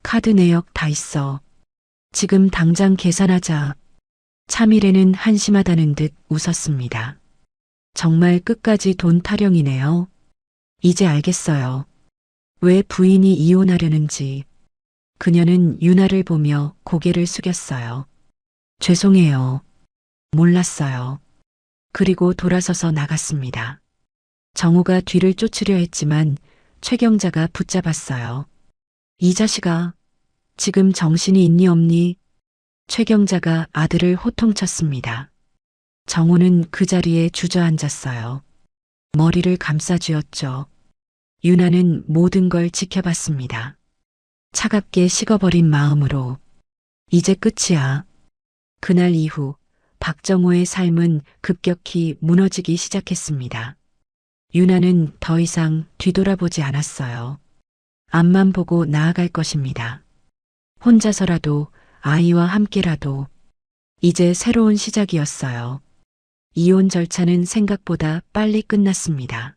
카드 내역 다 있어. 지금 당장 계산하자. 차미래는 한심하다는 듯 웃었습니다. 정말 끝까지 돈 타령이네요. 이제 알겠어요. 왜 부인이 이혼하려는지. 그녀는 유나를 보며 고개를 숙였어요. 죄송해요. 몰랐어요. 그리고 돌아서서 나갔습니다. 정우가 뒤를 쫓으려 했지만 최경자가 붙잡았어요. 이 자식아, 지금 정신이 있니 없니? 최경자가 아들을 호통쳤습니다. 정우는 그 자리에 주저앉았어요. 머리를 감싸쥐었죠. 유나는 모든 걸 지켜봤습니다. 차갑게 식어버린 마음으로. 이제 끝이야. 그날 이후 박정호의 삶은 급격히 무너지기 시작했습니다. 유나는 더 이상 뒤돌아보지 않았어요. 앞만 보고 나아갈 것입니다. 혼자서라도 아이와 함께라도. 이제 새로운 시작이었어요. 이혼 절차는 생각보다 빨리 끝났습니다.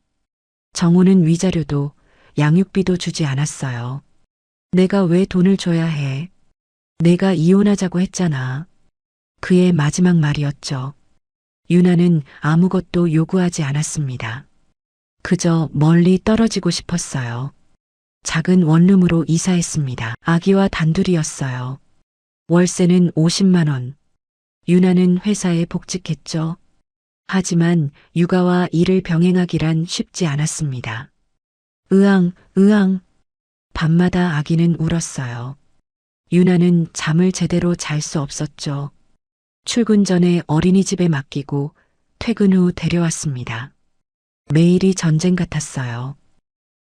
정우는 위자료도 양육비도 주지 않았어요. 내가 왜 돈을 줘야 해? 내가 이혼하자고 했잖아. 그의 마지막 말이었죠. 유나는 아무것도 요구하지 않았습니다. 그저 멀리 떨어지고 싶었어요. 작은 원룸으로 이사했습니다. 아기와 단둘이였어요. 월세는 50만 원. 유나는 회사에 복직했죠. 하지만 육아와 일을 병행하기란 쉽지 않았습니다. 으앙, 으앙. 밤마다 아기는 울었어요. 유나는 잠을 제대로 잘 수 없었죠. 출근 전에 어린이집에 맡기고 퇴근 후 데려왔습니다. 매일이 전쟁 같았어요.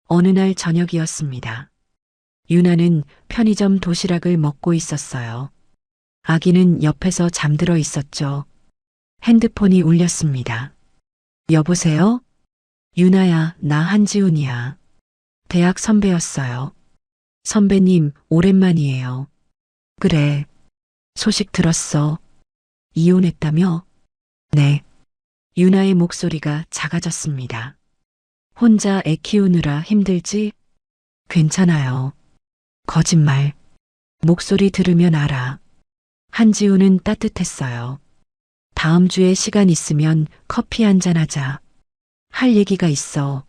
어느 날 저녁이었습니다. 유나는 편의점 도시락을 먹고 있었어요. 아기는 옆에서 잠들어 있었죠. 핸드폰이 울렸습니다. 여보세요? 유나야, 나 한지훈이야. 대학 선배였어요. 선배님, 오랜만이에요. 그래. 소식 들었어. 이혼했다며? 네. 유나의 목소리가 작아졌습니다. 혼자 애 키우느라 힘들지? 괜찮아요. 거짓말. 목소리 들으면 알아. 한지우는 따뜻했어요. 다음 주에 시간 있으면 커피 한잔 하자. 할 얘기가 있어.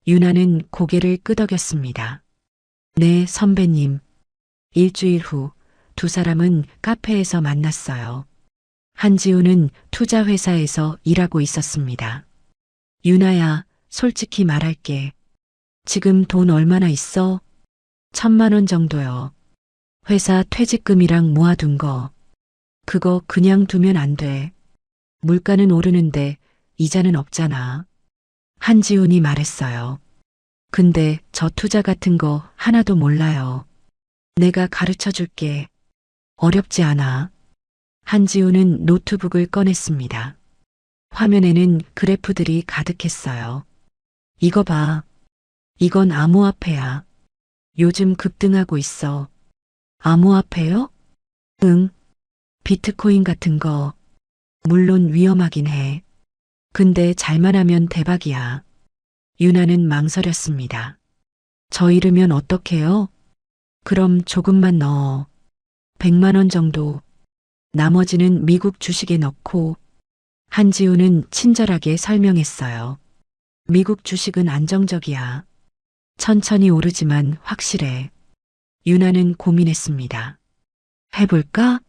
유나는 고개를 끄덕였습니다. 네, 선배님. 일주일 후 두 사람은 카페에서 만났어요. 한지우는 투자회사에서 일하고 있었습니다. 유나야, 솔직히 말할게. 지금 돈 얼마나 있어? 1,000만 원 정도요. 회사 퇴직금이랑 모아둔 거. 그거 그냥 두면 안 돼. 물가는 오르는데 이자는 없잖아. 한지훈이 말했어요. 근데 저 투자 같은 거 하나도 몰라요. 내가 가르쳐 줄게. 어렵지 않아. 한지훈은 노트북을 꺼냈습니다. 화면에는 그래프들이 가득했어요. 이거 봐. 이건 암호화폐야. 요즘 급등하고 있어. 암호화폐요? 응. 비트코인 같은 거. 물론 위험하긴 해. 근데 잘만 하면 대박이야. 유나는 망설였습니다. 저 잃으면 어떡해요? 그럼 조금만 넣어. 100만 원 정도. 나머지는 미국 주식에 넣고. 한지우는 친절하게 설명했어요. 미국 주식은 안정적이야. 천천히 오르지만 확실해. 유나는 고민했습니다. 해볼까?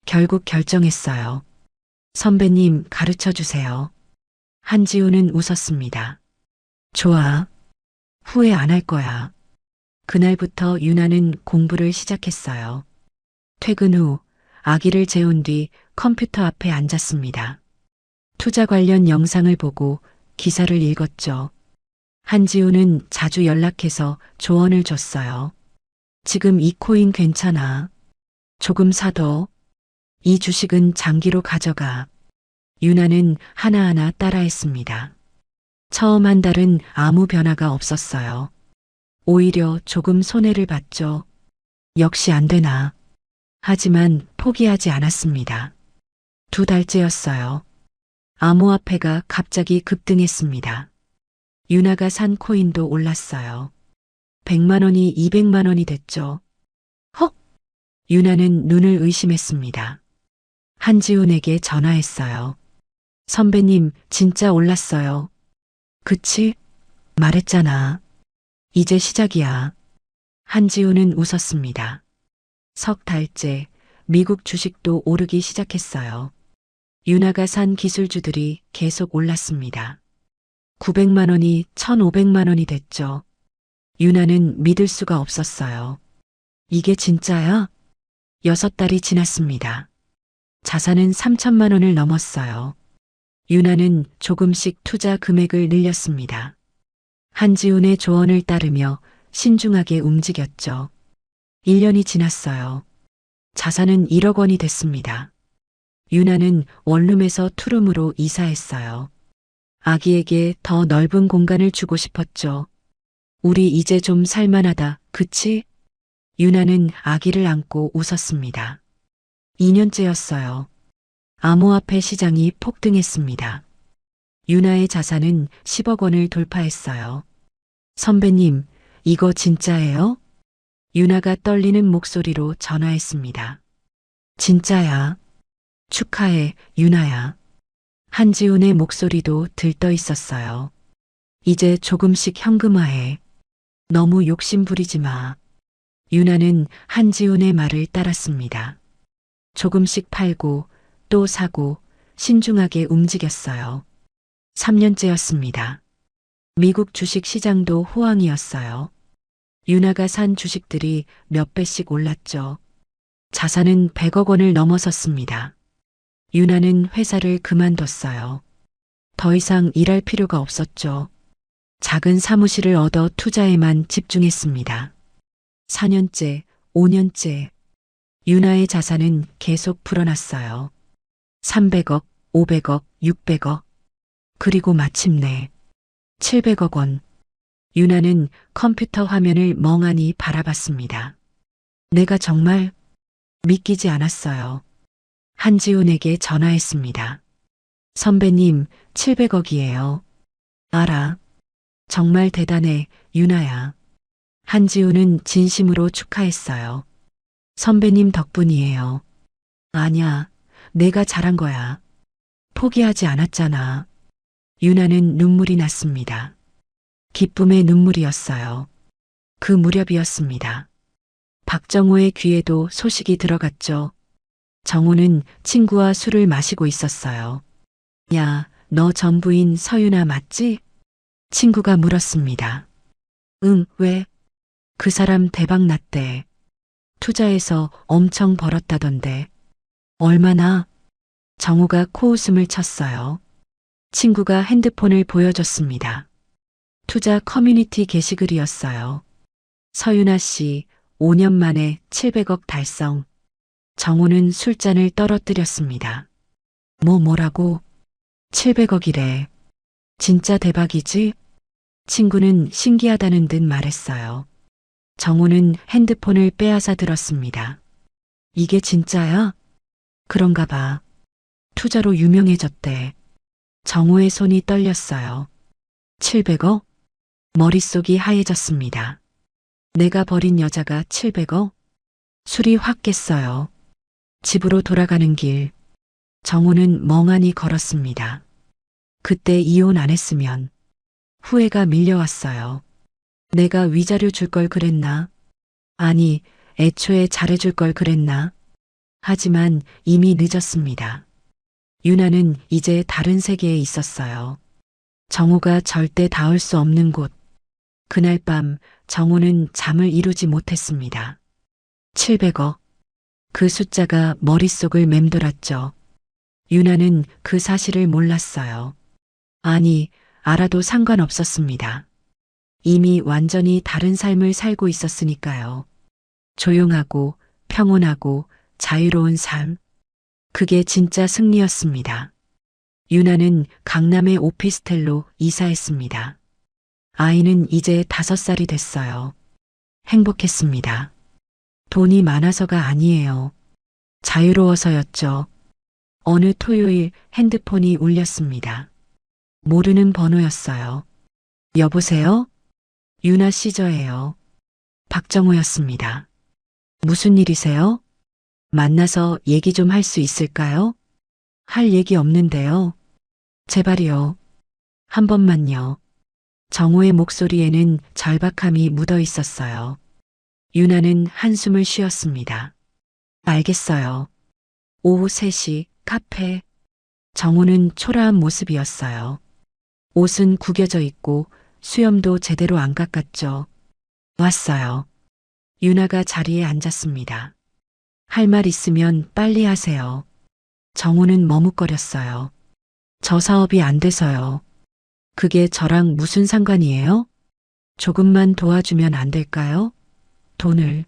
결국 결정했어요. 선배님 가르쳐 주세요. 한지우는 웃었습니다. 좋아. 후회 안 할 거야. 그날부터 유나는 공부를 시작했어요. 퇴근 후 아기를 재운 뒤 컴퓨터 앞에 앉았습니다. 투자 관련 영상을 보고 기사를 읽었죠. 한지우는 자주 연락해서 조언을 줬어요. 지금 이 코인 괜찮아. 조금 사둬. 이 주식은 장기로 가져가. 유나는 하나하나 따라했습니다. 처음 한 달은 아무 변화가 없었어요. 오히려 조금 손해를 봤죠. 역시 안 되나. 하지만 포기하지 않았습니다. 2달째였어요. 암호화폐가 갑자기 급등했습니다. 유나가 산 코인도 올랐어요. 100만 원이 200만 원이 됐죠. 헉! 유나는 눈을 의심했습니다. 한지훈에게 전화했어요. 선배님, 진짜 올랐어요. 그치? 말했잖아. 이제 시작이야. 한지훈은 웃었습니다. 3달째 미국 주식도 오르기 시작했어요. 유나가 산 기술주들이 계속 올랐습니다. 900만 원이 1,500만 원이 됐죠. 유나는 믿을 수가 없었어요. 이게 진짜야? 6달이 지났습니다. 자산은 3천만 원을 넘었어요. 유나는 조금씩 투자 금액을 늘렸습니다. 한지훈의 조언을 따르며 신중하게 움직였죠. 1년이 지났어요. 자산은 1억 원이 됐습니다. 유나는 원룸에서 투룸으로 이사했어요. 아기에게 더 넓은 공간을 주고 싶었죠. 우리 이제 좀 살만하다, 그치? 유나는 아기를 안고 웃었습니다. 2년째였어요. 암호화폐 시장이 폭등했습니다. 유나의 자산은 10억 원을 돌파했어요. 선배님, 이거 진짜예요? 유나가 떨리는 목소리로 전화했습니다. 진짜야. 축하해, 유나야. 한지훈의 목소리도 들떠 있었어요. 이제 조금씩 현금화해. 너무 욕심 부리지 마. 유나는 한지훈의 말을 따랐습니다. 조금씩 팔고 또 사고 신중하게 움직였어요. 3년째였습니다. 미국 주식 시장도 호황이었어요. 유나가 산 주식들이 몇 배씩 올랐죠. 자산은 100억 원을 넘어섰습니다. 유나는 회사를 그만뒀어요. 더 이상 일할 필요가 없었죠. 작은 사무실을 얻어 투자에만 집중했습니다. 4년째, 5년째. 유나의 자산은 계속 불어났어요. 300억, 500억, 600억. 그리고 마침내 700억 원. 유나는 컴퓨터 화면을 멍하니 바라봤습니다. 내가 정말 믿기지 않았어요. 한지훈에게 전화했습니다. 선배님, 700억이에요. 알아. 정말 대단해, 유나야. 한지훈은 진심으로 축하했어요. 선배님 덕분이에요. 아냐, 내가 잘한 거야. 포기하지 않았잖아. 유나는 눈물이 났습니다. 기쁨의 눈물이었어요. 그 무렵이었습니다. 박정호의 귀에도 소식이 들어갔죠. 정호는 친구와 술을 마시고 있었어요. 야, 너 전부인 서유나 맞지? 친구가 물었습니다. 응, 왜? 그 사람 대박 났대. 투자해서 엄청 벌었다던데. 얼마나? 정호가 코웃음을 쳤어요. 친구가 핸드폰을 보여줬습니다. 투자 커뮤니티 게시글이었어요. 서유나 씨, 5년 만에 700억 달성. 정호는 술잔을 떨어뜨렸습니다. 뭐라고? 700억이래. 진짜 대박이지? 친구는 신기하다는 듯 말했어요. 정호는 핸드폰을 빼앗아 들었습니다. 이게 진짜야? 그런가 봐. 투자로 유명해졌대. 정호의 손이 떨렸어요. 700억? 머릿속이 하얘졌습니다. 내가 버린 여자가 700억? 술이 확 깼어요. 집으로 돌아가는 길. 정호는 멍하니 걸었습니다. 그때 이혼 안 했으면 후회가 밀려왔어요. 내가 위자료 줄 걸 그랬나? 아니, 애초에 잘해줄 걸 그랬나? 하지만 이미 늦었습니다. 유나는 이제 다른 세계에 있었어요. 정호가 절대 닿을 수 없는 곳. 그날 밤 정호는 잠을 이루지 못했습니다. 700억. 그 숫자가 머릿속을 맴돌았죠. 유나는 그 사실을 몰랐어요. 아니, 알아도 상관없었습니다. 이미 완전히 다른 삶을 살고 있었으니까요. 조용하고 평온하고 자유로운 삶. 그게 진짜 승리였습니다. 유나는 강남의 오피스텔로 이사했습니다. 아이는 이제 5살이 됐어요. 행복했습니다. 돈이 많아서가 아니에요. 자유로워서였죠. 어느 토요일 핸드폰이 울렸습니다. 모르는 번호였어요. 여보세요? 유나 씨 저예요. 박정호였습니다. 무슨 일이세요? 만나서 얘기 좀 할 수 있을까요? 할 얘기 없는데요. 제발요. 한 번만요. 정호의 목소리에는 절박함이 묻어 있었어요. 유나는 한숨을 쉬었습니다. 알겠어요. 오후 3시 카페. 정호는 초라한 모습이었어요. 옷은 구겨져 있고 수염도 제대로 안 깎았죠. 왔어요. 유나가 자리에 앉았습니다. 할 말 있으면 빨리 하세요. 정호는 머뭇거렸어요. 저 사업이 안 돼서요. 그게 저랑 무슨 상관이에요? 조금만 도와주면 안 될까요? 돈을.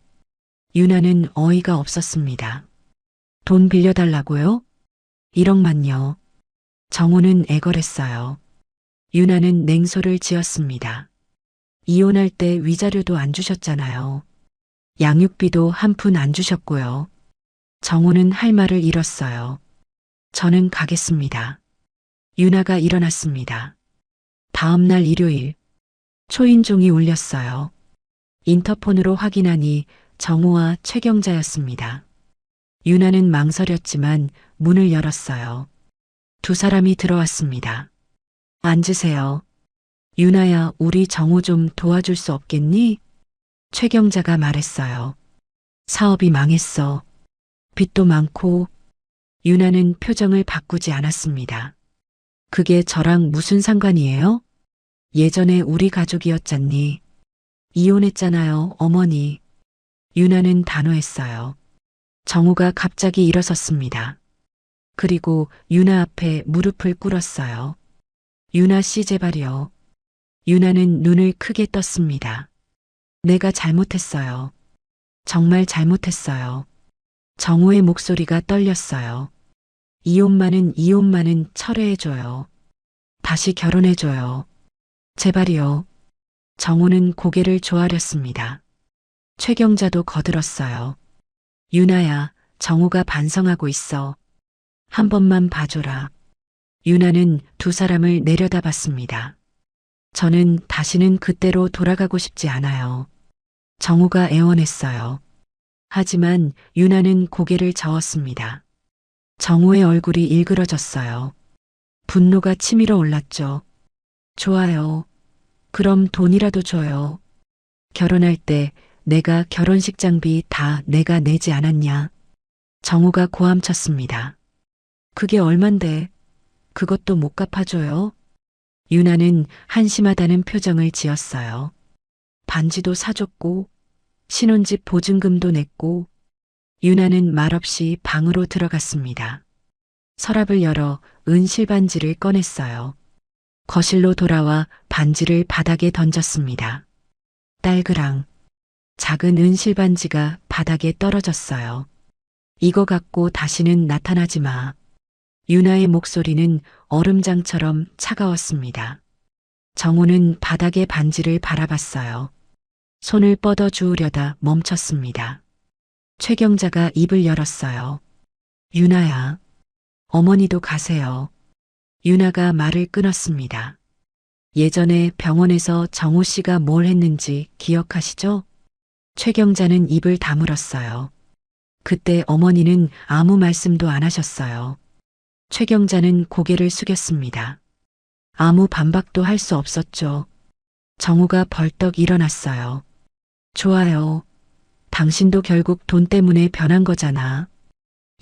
유나는 어이가 없었습니다. 돈 빌려달라고요? 1억만요. 정호는 애걸했어요. 유나는 냉소를 지었습니다. 이혼할 때 위자료도 안 주셨잖아요. 양육비도 한 푼 안 주셨고요. 정호는 할 말을 잃었어요. 저는 가겠습니다. 유나가 일어났습니다. 다음 날 일요일 초인종이 울렸어요. 인터폰으로 확인하니 정우와 최경자였습니다. 유나는 망설였지만 문을 열었어요. 두 사람이 들어왔습니다. 앉으세요. 유나야, 우리 정우 좀 도와줄 수 없겠니? 최경자가 말했어요. 사업이 망했어. 빚도 많고. 유나는 표정을 바꾸지 않았습니다. 그게 저랑 무슨 상관이에요? 예전에 우리 가족이었잖니. 이혼했잖아요, 어머니. 유나는 단호했어요. 정우가 갑자기 일어섰습니다. 그리고 유나 앞에 무릎을 꿇었어요. 유나 씨 제발요. 유나는 눈을 크게 떴습니다. 내가 잘못했어요. 정말 잘못했어요. 정우의 목소리가 떨렸어요. 이혼만은 철회해줘요. 다시 결혼해줘요. 제발이요. 정우는 고개를 조아렸습니다. 최경자도 거들었어요. 유나야, 정우가 반성하고 있어. 한 번만 봐줘라. 유나는 두 사람을 내려다봤습니다. 저는 다시는 그때로 돌아가고 싶지 않아요. 정우가 애원했어요. 하지만 유나는 고개를 저었습니다. 정우의 얼굴이 일그러졌어요. 분노가 치밀어 올랐죠. 좋아요. 그럼 돈이라도 줘요. 결혼할 때 내가 결혼식 장비 다 내가 내지 않았냐? 정우가 고함쳤습니다. 그게 얼만데? 그것도 못 갚아줘요? 유나는 한심하다는 표정을 지었어요. 반지도 사줬고 신혼집 보증금도 냈고. 유나는 말없이 방으로 들어갔습니다. 서랍을 열어 은 실반지를 꺼냈어요. 거실로 돌아와 반지를 바닥에 던졌습니다. 딸그랑 작은 은 실반지가 바닥에 떨어졌어요. 이거 갖고 다시는 나타나지 마. 유나의 목소리는 얼음장처럼 차가웠습니다. 정우는 바닥의 반지를 바라봤어요. 손을 뻗어 주우려다 멈췄습니다. 최경자가 입을 열었어요. 유나야, 어머니도 가세요. 유나가 말을 끊었습니다. 예전에 병원에서 정우 씨가 뭘 했는지 기억하시죠? 최경자는 입을 다물었어요. 그때 어머니는 아무 말씀도 안 하셨어요. 최경자는 고개를 숙였습니다. 아무 반박도 할 수 없었죠. 정우가 벌떡 일어났어요. 좋아요. 당신도 결국 돈 때문에 변한 거잖아.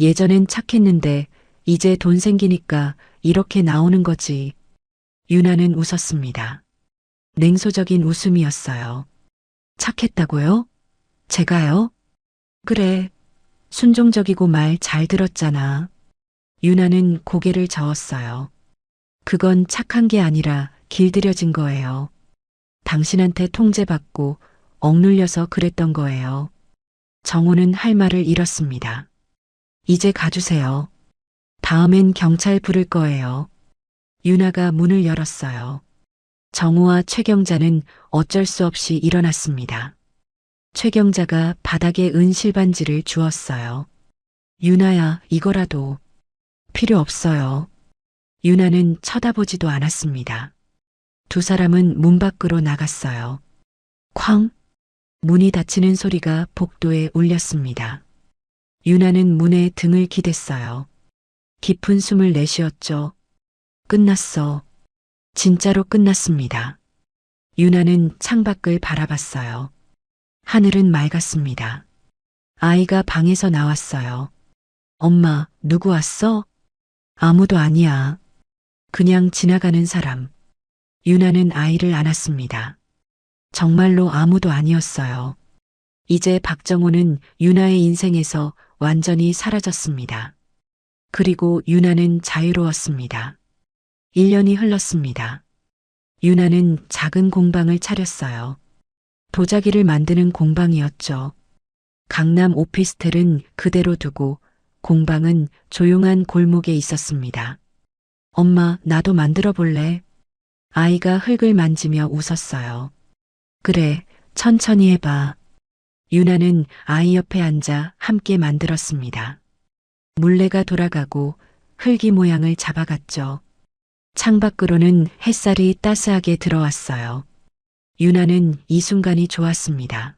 예전엔 착했는데 이제 돈 생기니까 이렇게 나오는 거지. 유나는 웃었습니다. 냉소적인 웃음이었어요. 착했다고요? 제가요? 그래. 순종적이고 말 잘 들었잖아. 유나는 고개를 저었어요. 그건 착한 게 아니라 길들여진 거예요. 당신한테 통제받고 억눌려서 그랬던 거예요. 정우는 할 말을 잃었습니다. 이제 가주세요. 다음엔 경찰 부를 거예요. 유나가 문을 열었어요. 정우와 최경자는 어쩔 수 없이 일어났습니다. 최경자가 바닥에 은 실반지를 주었어요. 유나야, 이거라도. 필요 없어요. 유나는 쳐다보지도 않았습니다. 두 사람은 문 밖으로 나갔어요. 쾅! 문이 닫히는 소리가 복도에 울렸습니다. 유나는 문에 등을 기댔어요. 깊은 숨을 내쉬었죠. 끝났어. 진짜로 끝났습니다. 유나는 창밖을 바라봤어요. 하늘은 맑았습니다. 아이가 방에서 나왔어요. 엄마, 누구 왔어? 아무도 아니야. 그냥 지나가는 사람. 유나는 아이를 안았습니다. 정말로 아무도 아니었어요. 이제 박정호는 유나의 인생에서 완전히 사라졌습니다. 그리고 유나는 자유로웠습니다. 1년이 흘렀습니다. 유나는 작은 공방을 차렸어요. 도자기를 만드는 공방이었죠. 강남 오피스텔은 그대로 두고 공방은 조용한 골목에 있었습니다. 엄마, 나도 만들어 볼래? 아이가 흙을 만지며 웃었어요. 그래, 천천히 해봐. 유나는 아이 옆에 앉아 함께 만들었습니다. 물레가 돌아가고 흙이 모양을 잡아갔죠. 창밖으로는 햇살이 따스하게 들어왔어요. 유나는 이 순간이 좋았습니다.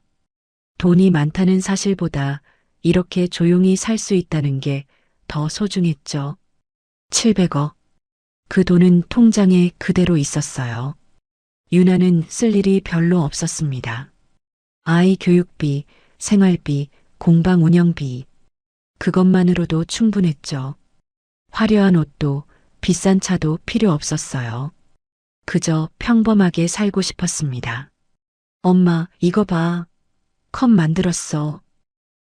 돈이 많다는 사실보다 이렇게 조용히 살 수 있다는 게 더 소중했죠. 700억. 그 돈은 통장에 그대로 있었어요. 유나는 쓸 일이 별로 없었습니다. 아이 교육비, 생활비, 공방 운영비. 그것만으로도 충분했죠. 화려한 옷도 비싼 차도 필요 없었어요. 그저 평범하게 살고 싶었습니다. 엄마, 이거 봐. 컵 만들었어.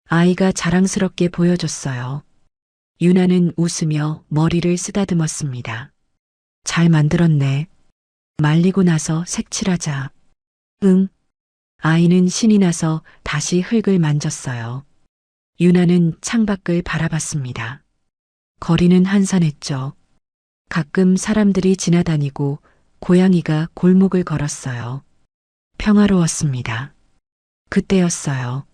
아이가 자랑스럽게 보여줬어요. 유나는 웃으며 머리를 쓰다듬었습니다. 잘 만들었네. 말리고 나서 색칠하자. 응. 아이는 신이 나서 다시 흙을 만졌어요. 유나는 창밖을 바라봤습니다. 거리는 한산했죠. 가끔 사람들이 지나다니고 고양이가 골목을 걸었어요. 평화로웠습니다. 그때였어요.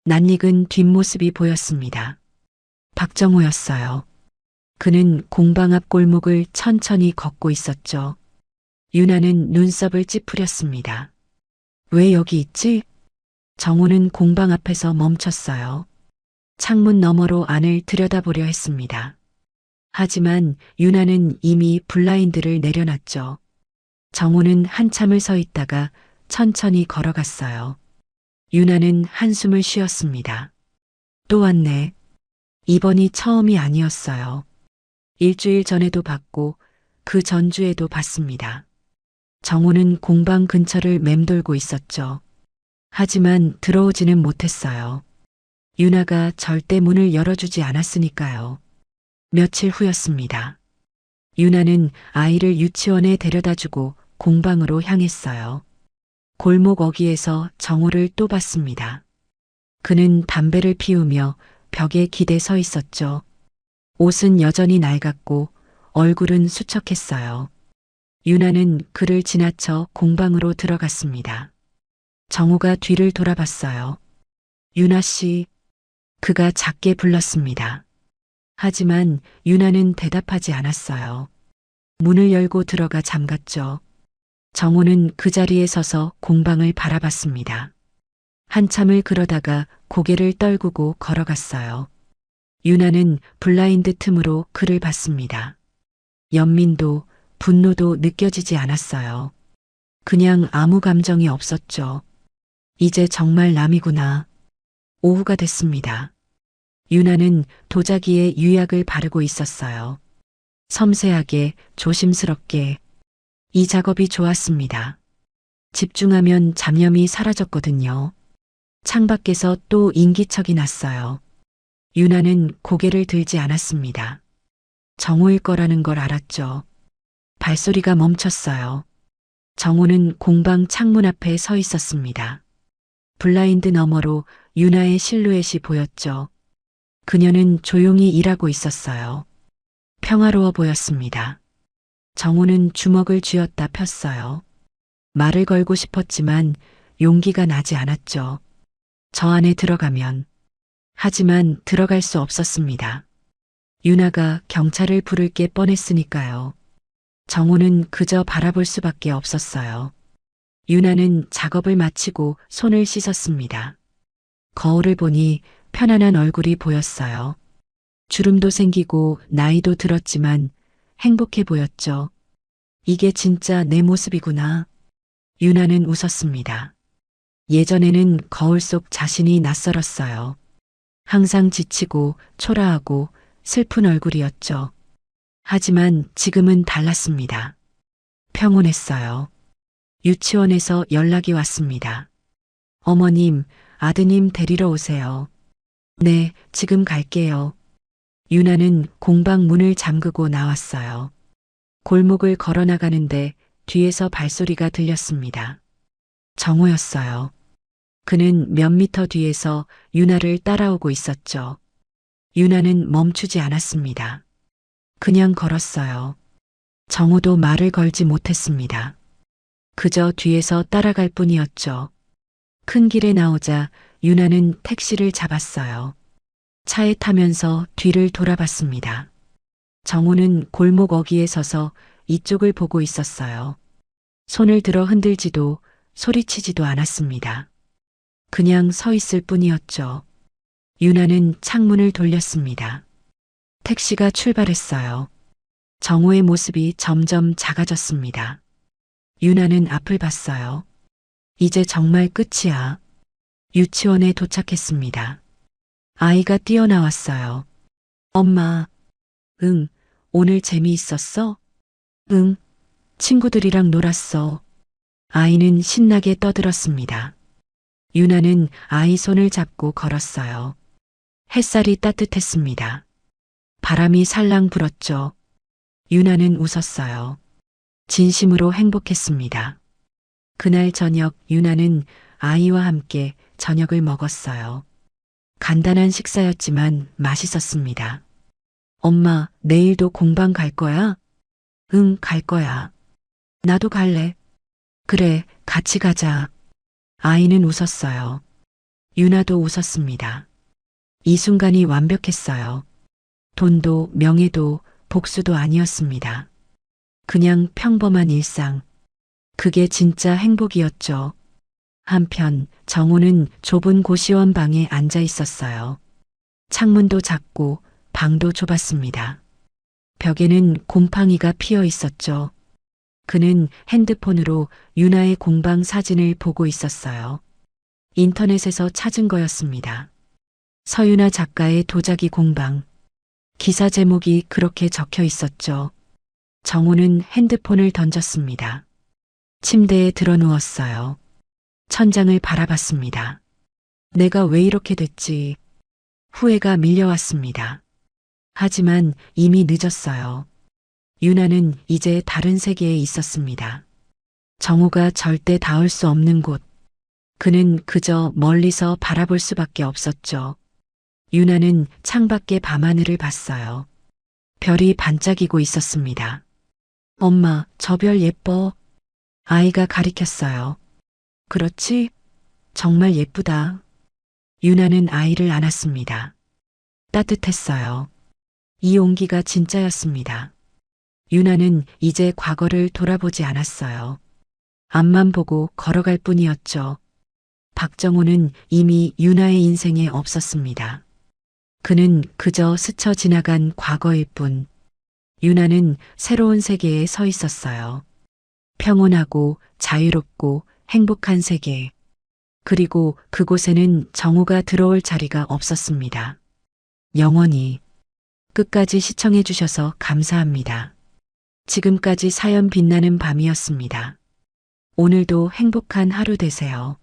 낯익은 뒷모습이 보였습니다. 박정호였어요. 그는 공방 앞 골목을 천천히 걷고 있었죠. 유나는 눈썹을 찌푸렸습니다. 왜 여기 있지? 정호는 공방 앞에서 멈췄어요. 창문 너머로 안을 들여다보려 했습니다. 하지만 유나는 이미 블라인드를 내려놨죠. 정호는 한참을 서 있다가 천천히 걸어갔어요. 유나는 한숨을 쉬었습니다. 또 왔네. 이번이 처음이 아니었어요. 일주일 전에도 봤고 그 전주에도 봤습니다. 정호는 공방 근처를 맴돌고 있었죠. 하지만 들어오지는 못했어요. 유나가 절대 문을 열어주지 않았으니까요. 며칠 후였습니다. 유나는 아이를 유치원에 데려다주고 공방으로 향했어요. 골목 어귀에서 정호를 또 봤습니다. 그는 담배를 피우며 벽에 기대 서 있었죠. 옷은 여전히 낡았고 얼굴은 수척했어요. 유나는 그를 지나쳐 공방으로 들어갔습니다. 정호가 뒤를 돌아봤어요. 유나 씨. 그가 작게 불렀습니다. 하지만 유나는 대답하지 않았어요. 문을 열고 들어가 잠갔죠. 정호는 그 자리에 서서 공방을 바라봤습니다. 한참을 그러다가 고개를 떨구고 걸어갔어요. 유나는 블라인드 틈으로 그를 봤습니다. 연민도 분노도 느껴지지 않았어요. 그냥 아무 감정이 없었죠. 이제 정말 남이구나. 오후가 됐습니다. 유나는 도자기에 유약을 바르고 있었어요. 섬세하게, 조심스럽게. 이 작업이 좋았습니다. 집중하면 잡념이 사라졌거든요. 창밖에서 또 인기척이 났어요. 유나는 고개를 들지 않았습니다. 정호일 거라는 걸 알았죠. 발소리가 멈췄어요. 정호는 공방 창문 앞에 서 있었습니다. 블라인드 너머로 유나의 실루엣이 보였죠. 그녀는 조용히 일하고 있었어요. 평화로워 보였습니다. 정호는 주먹을 쥐었다 폈어요. 말을 걸고 싶었지만 용기가 나지 않았죠. 저 안에 들어가면. 하지만 들어갈 수 없었습니다. 유나가 경찰을 부를 게 뻔했으니까요. 정호는 그저 바라볼 수밖에 없었어요. 유나는 작업을 마치고 손을 씻었습니다. 거울을 보니 편안한 얼굴이 보였어요. 주름도 생기고 나이도 들었지만 행복해 보였죠. 이게 진짜 내 모습이구나. 유나는 웃었습니다. 예전에는 거울 속 자신이 낯설었어요. 항상 지치고 초라하고 슬픈 얼굴이었죠. 하지만 지금은 달랐습니다. 평온했어요. 유치원에서 연락이 왔습니다. 어머님, 아드님 데리러 오세요. 네, 지금 갈게요. 유나는 공방 문을 잠그고 나왔어요. 골목을 걸어 나가는데 뒤에서 발소리가 들렸습니다. 정호였어요. 그는 몇 미터 뒤에서 유나를 따라오고 있었죠. 유나는 멈추지 않았습니다. 그냥 걸었어요. 정호도 말을 걸지 못했습니다. 그저 뒤에서 따라갈 뿐이었죠. 큰 길에 나오자 유나는 택시를 잡았어요. 차에 타면서 뒤를 돌아봤습니다. 정호는 골목 어귀에 서서 이쪽을 보고 있었어요. 손을 들어 흔들지도 소리치지도 않았습니다. 그냥 서 있을 뿐이었죠. 유나는 창문을 돌렸습니다. 택시가 출발했어요. 정호의 모습이 점점 작아졌습니다. 유나는 앞을 봤어요. 이제 정말 끝이야. 유치원에 도착했습니다. 아이가 뛰어나왔어요. 엄마. 응, 오늘 재미있었어? 응, 친구들이랑 놀았어. 아이는 신나게 떠들었습니다. 유나는 아이 손을 잡고 걸었어요. 햇살이 따뜻했습니다. 바람이 살랑 불었죠. 유나는 웃었어요. 진심으로 행복했습니다. 그날 저녁 유나는 아이와 함께 저녁을 먹었어요. 간단한 식사였지만 맛있었습니다. 엄마, 내일도 공방 갈 거야? 응, 갈 거야. 나도 갈래. 그래, 같이 가자. 아이는 웃었어요. 유나도 웃었습니다. 이 순간이 완벽했어요. 돈도 명예도 복수도 아니었습니다. 그냥 평범한 일상. 그게 진짜 행복이었죠. 한편 정호는 좁은 고시원 방에 앉아 있었어요. 창문도 작고 방도 좁았습니다. 벽에는 곰팡이가 피어 있었죠. 그는 핸드폰으로 유나의 공방 사진을 보고 있었어요. 인터넷에서 찾은 거였습니다. 서유나 작가의 도자기 공방. 기사 제목이 그렇게 적혀 있었죠. 정호는 핸드폰을 던졌습니다. 침대에 드러누웠어요. 천장을 바라봤습니다. 내가 왜 이렇게 됐지? 후회가 밀려왔습니다. 하지만 이미 늦었어요. 유나는 이제 다른 세계에 있었습니다. 정호가 절대 닿을 수 없는 곳. 그는 그저 멀리서 바라볼 수밖에 없었죠. 유나는 창밖의 밤하늘을 봤어요. 별이 반짝이고 있었습니다. 엄마, 저 별 예뻐. 아이가 가리켰어요. 그렇지? 정말 예쁘다. 유나는 아이를 안았습니다. 따뜻했어요. 이 온기가 진짜였습니다. 유나는 이제 과거를 돌아보지 않았어요. 앞만 보고 걸어갈 뿐이었죠. 박정호는 이미 유나의 인생에 없었습니다. 그는 그저 스쳐 지나간 과거일 뿐. 유나는 새로운 세계에 서 있었어요. 평온하고 자유롭고 행복한 세계. 그리고 그곳에는 정호가 들어올 자리가 없었습니다. 영원히. 끝까지 시청해 주셔서 감사합니다. 지금까지 사연 빛나는 밤이었습니다. 오늘도 행복한 하루 되세요.